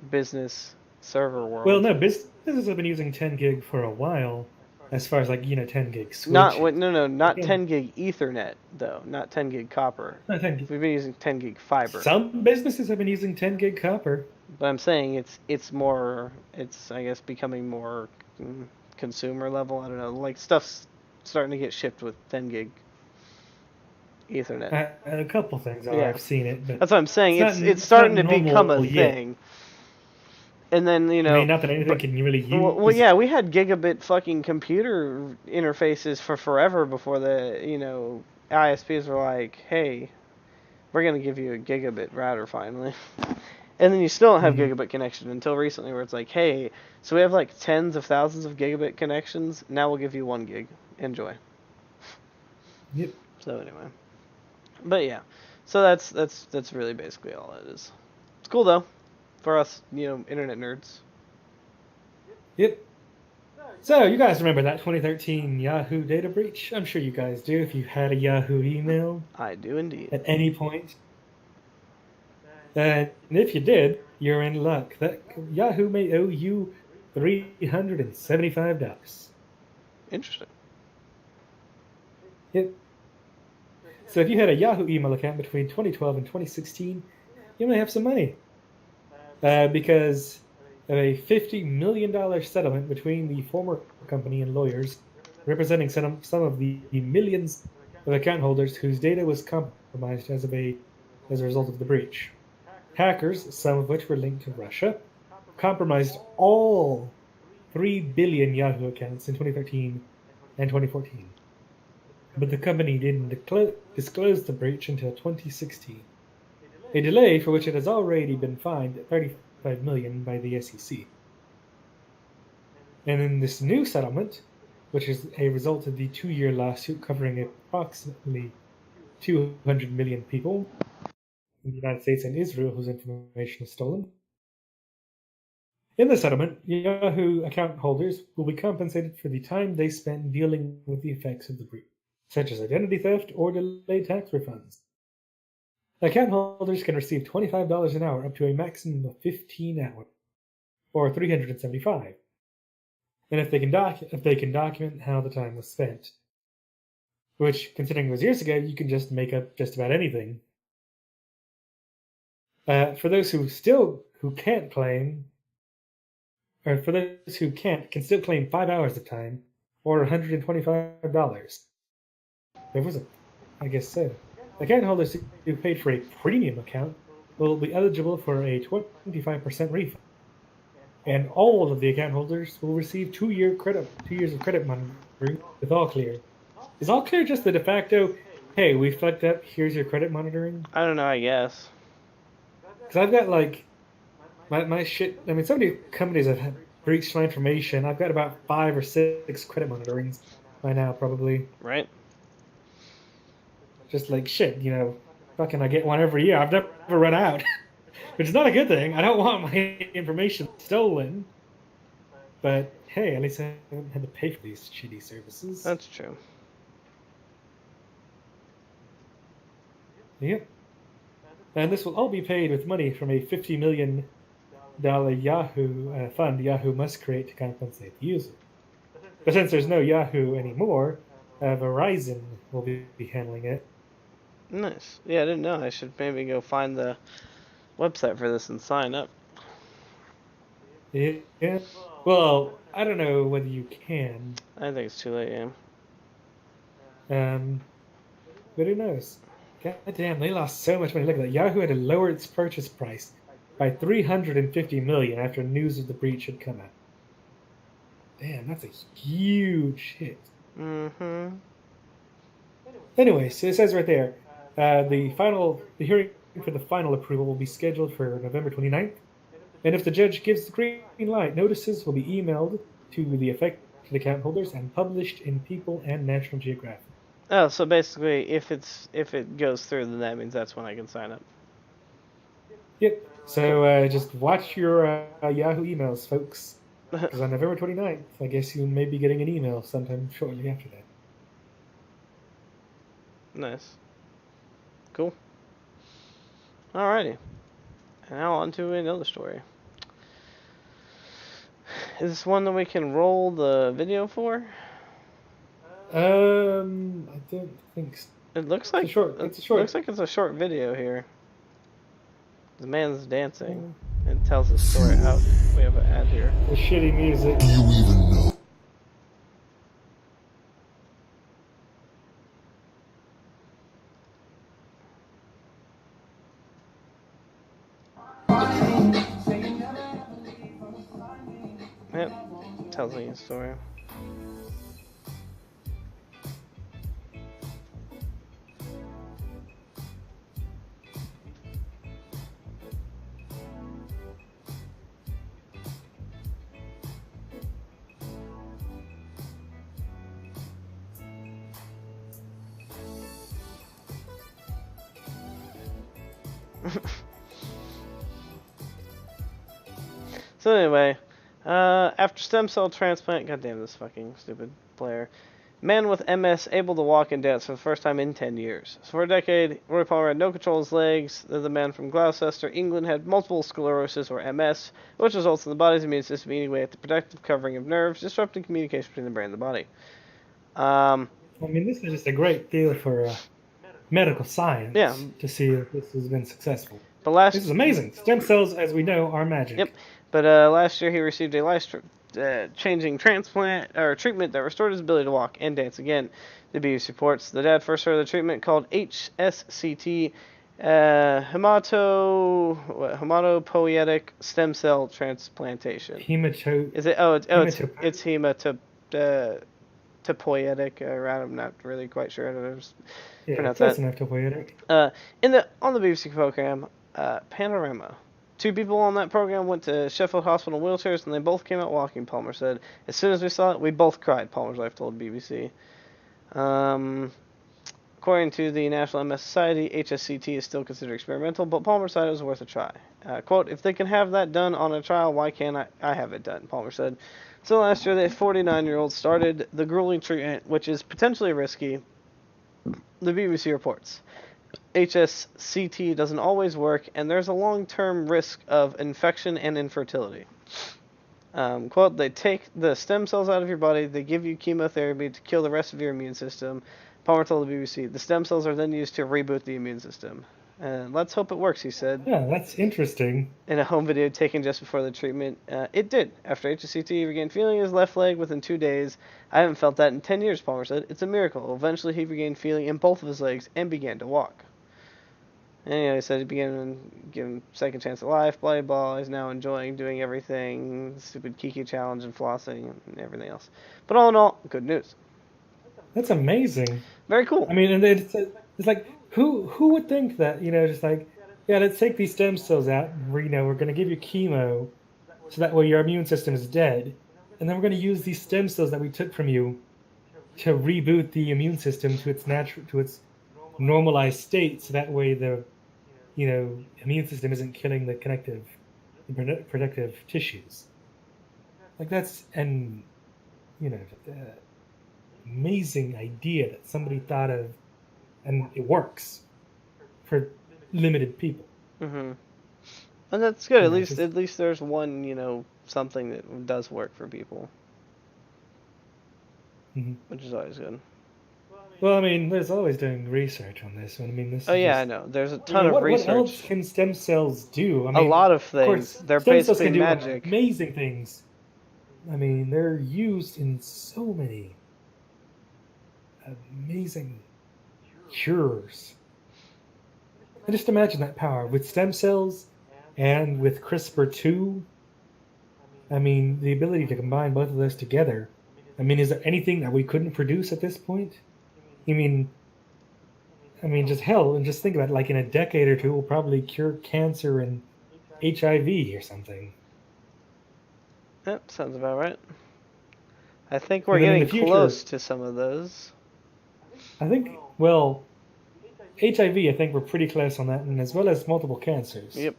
business server Well, world. no, businesses have been using 10 gig for a while, as far as like 10 gig Not switches. what? No, not Again, 10 gig Ethernet though, not 10 gig copper. not 10 gig. We've been using 10 gig fiber. Some businesses have been using 10 gig copper. But I'm saying it's more, it's I guess becoming more consumer level. I don't know, like stuff's starting to get shipped with 10 gig Ethernet. A couple things are. Yeah, I've seen it, but that's what I'm saying. It's it's not starting to become a normal yet. thing. And then I mean, not that anything but, can really use. well, yeah, we had gigabit fucking computer interfaces for forever before the ISPs were like, hey, we're gonna give you a gigabit router finally. And then you still don't have gigabit connection until recently, where it's like, hey, so we have like tens of thousands of gigabit connections. Now we'll give you 1 gig. Enjoy. Yep. So anyway, but yeah, so that's really basically all it is. It's cool though, for us, internet nerds. Yep. So, you guys remember that 2013 Yahoo data breach? I'm sure you guys do if you had a Yahoo email I do indeed. at any point. And if you did, you're in luck. That Yahoo may owe you $375. Interesting. Yep. So if you had a Yahoo email account between 2012 and 2016, you may have some money. Because of a $50 million settlement between the former company and lawyers, representing some of the millions of account holders whose data was compromised as a result of the breach. Hackers, some of which were linked to Russia, compromised all 3 billion Yahoo accounts in 2013 and 2014. But the company didn't disclose the breach until 2016, a delay for which it has already been fined at $35 million by the SEC. And in this new settlement, which is a result of the 2-year lawsuit covering approximately 200 million people in the United States and Israel whose information was stolen. In the settlement, Yahoo account holders will be compensated for the time they spent dealing with the effects of the breach, such as identity theft or delayed tax refunds. Account holders can receive $25 an hour up to a maximum of 15 hours, or $375, and if they can document how the time was spent. Which, considering it was years ago, you can just make up just about anything. For those who can't claim, or for those who can still claim 5 hours of time, or $125. There was I guess so. Account holders who paid for a premium account will be eligible for a 25% refund. And all of the account holders will receive 2 years of credit monitoring with All Clear. Is All Clear just the de facto, hey, we fucked up, here's your credit monitoring? I don't know, I guess. Because I've got like my shit. I mean, so many companies have breached my information. I've got about 5 or 6 credit monitorings by now, probably. Right. Just like shit, fucking I get one every year. I've never run out, which is not a good thing. I don't want my information stolen. But hey, at least I haven't had to pay for these shitty services. That's true. Yep. And this will all be paid with money from a $50 million Yahoo fund Yahoo must create to compensate the user. But since there's no Yahoo anymore, Verizon will be handling it. Nice. Yeah, I didn't know. I should maybe go find the website for this and sign up. Yeah. Well, I don't know whether you can. I think it's too late, yeah. But who knows? God damn, they lost so much money. Look at that. Yahoo had to lower its purchase price by $350 million after news of the breach had come out. Damn, that's a huge hit. Mm-hmm. Anyway, so it says right there, the hearing for the final approval will be scheduled for November 29th, and if the judge gives the green light, notices will be emailed to the affected account holders and published in People and National Geographic. Oh, so basically, if it goes through, then that means that's when I can sign up. Yep. So just watch your Yahoo emails, folks. Because on November 29th, I guess you may be getting an email sometime shortly after that. Nice. Cool. Alrighty. Now on to another story. Is this one that we can roll the video for? I don't think so. It looks It's like a short. it It's a short. looks like it's a short video here. The man's dancing. It tells the story out. We have an ad here. The shitty music. Do you even know? Yep. Tells me a story. So anyway, after stem cell transplant, goddamn this fucking stupid player, man with MS able to walk and dance for the first time in 10 years. So for a decade, Roy Palmer had no control of his legs. The man from Gloucester, England, had multiple sclerosis or MS, which results in the body's immune system eating away at the protective covering of nerves, disrupting communication between the brain and the body. I mean, this is just a great deal for medical science. Yeah. To see if this has been successful. But This is amazing. Stem cells, as we know, are magic. Yep. But last year he received a life-changing transplant or treatment that restored his ability to walk and dance again. The BBC reports the dad first heard of the treatment called HSCT, hematopoietic stem cell transplantation. Is it? It's hematopoietic. I'm not really quite sure how to pronounce that. Hematopoietic. On the BBC program, Panorama. 2 people on that program went to Sheffield Hospital in wheelchairs, and they both came out walking, Palmer said. As soon as we saw it, we both cried, Palmer's wife told BBC. According to the National MS Society, HSCT is still considered experimental, but Palmer said it was worth a try. Quote, if they can have that done on a trial, why can't I have it done, Palmer said. So last year, the 49-year-old started the grueling treatment, which is potentially risky, the BBC reports. HSCT doesn't always work, and there's a long-term risk of infection and infertility. Quote, they take the stem cells out of your body, they give you chemotherapy to kill the rest of your immune system. Palmer told the BBC, the stem cells are then used to reboot the immune system. And let's hope it works, he said. Yeah, that's interesting. In a home video taken just before the treatment, it did. After HSCT regained feeling in his left leg within 2 days. I haven't felt that in 10 years, Palmer said. It's a miracle. Eventually, he regained feeling in both of his legs and began to walk. And he said he began giving him second chance at life, blah, blah. He's now enjoying doing everything, stupid Kiki challenge and flossing and everything else. But all in all, good news. That's amazing. Very cool. I mean, and it's like, who would think that, just like, yeah, let's take these stem cells out, and we're going to give you chemo, so that way your immune system is dead, and then we're going to use these stem cells that we took from you to reboot the immune system to its normalized state, so that way the immune system isn't killing the protective tissues. Like that's the amazing idea that somebody thought of, and it works for limited people. Mm-hmm. And that's good. At least there's one, something that does work for people, which is always good. Well, I mean, there's always doing research on this. I mean, this. Oh yeah, I know. There's a ton of research. What else can stem cells do? I mean, a lot of things. Of course, they're stem cells basically can do magic. Amazing things. I mean, they're used in so many amazing cures. And just imagine that power with stem cells and with CRISPR-2. I mean, the ability to combine both of those together. I mean, is there anything that we couldn't produce at this point? I mean, just hell, and just think about it, like in a decade or two, we'll probably cure cancer and HIV or something. Yep, sounds about right. I think we're getting close to some of those. I think, well, HIV, I think we're pretty close on that, and as well as multiple cancers. Yep.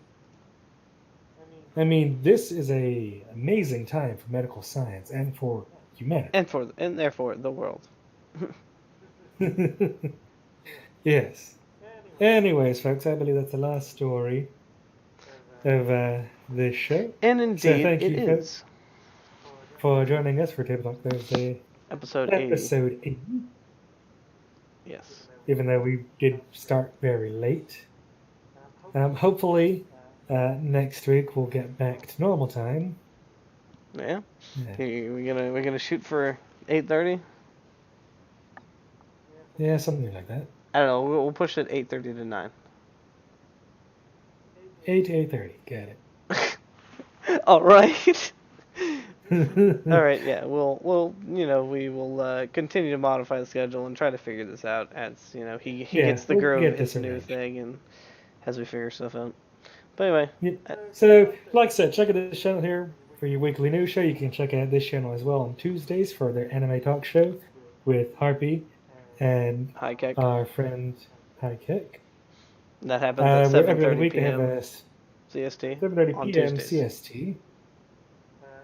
I mean, this is a amazing time for medical science and for humanity. And therefore the world. Yes. Anyways, folks, I believe that's the last story of this show. And So indeed, thank it you, folks, is for joining us for Table Talk Thursday, episode 80. episode 80. Yes. Even though we did start very late. Hopefully, next week we'll get back to normal time. Yeah. Yeah, We're gonna shoot for 8:30. yeah, something like that. I don't know. We'll push it 8:30 to 9. 8 to 8:30. Got All right. it. All right. Yeah. We'll we will continue to modify the schedule and try to figure this out as he Yeah, gets the we'll groove get of his this new arranged. thing and as we figure stuff out. But anyway. Yep. So, like I said, check out this channel here for your weekly news show. You can check out this channel as well on Tuesdays for their anime talk show with Harpy and Hi, Keck. our friend High Kick. That happens at Every other 7:30 week they have p.m. a CST 7:30 on p.m. Tuesdays. CST.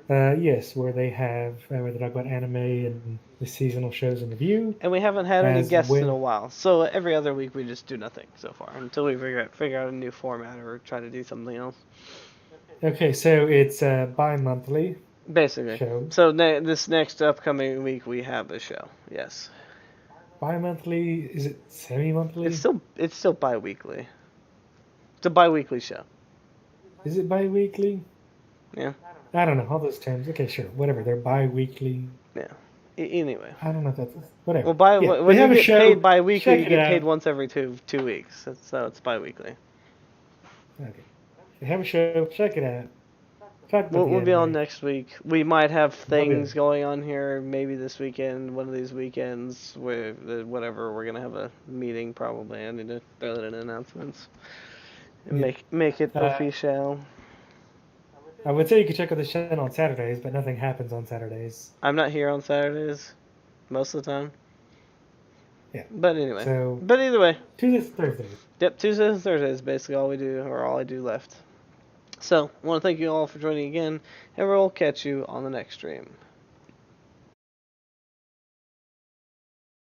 Yes, where they have where they talk about anime and the seasonal shows and review. And we haven't had any As guests in when- a while, so every other week we just do nothing so far until we figure out a new format or try to do something else. Okay, so it's bi-monthly Basically. show. So this next upcoming week we have a show. Yes. Bi-monthly? Is it semi-monthly? It's still bi-weekly. It's a bi-weekly show. Is it bi-weekly? Yeah. I don't know all those terms. Okay, sure, whatever. They're bi-weekly. Yeah. Anyway. I don't know if that's whatever. Well, Yeah, when they have you a get show. paid bi-weekly, Check you it get paid out. once every two weeks. So it's bi-weekly. Okay, they have a show. Check it out. Talk about We'll the be on anime. next week. We might have be things on. going on here. Maybe this weekend, one of these weekends, whatever. We're gonna have a meeting probably. I need to throw that in announcements and Yeah. make it Uh, official. I would say you could check out the channel on Saturdays, but nothing happens on Saturdays. I'm not here on Saturdays most of the time. Yeah. But anyway. So But either way. Tuesdays, Thursdays. Yep, Tuesdays and Thursdays is basically all we do, or all I do left. So, I want to thank you all for joining again, and we'll catch you on the next stream.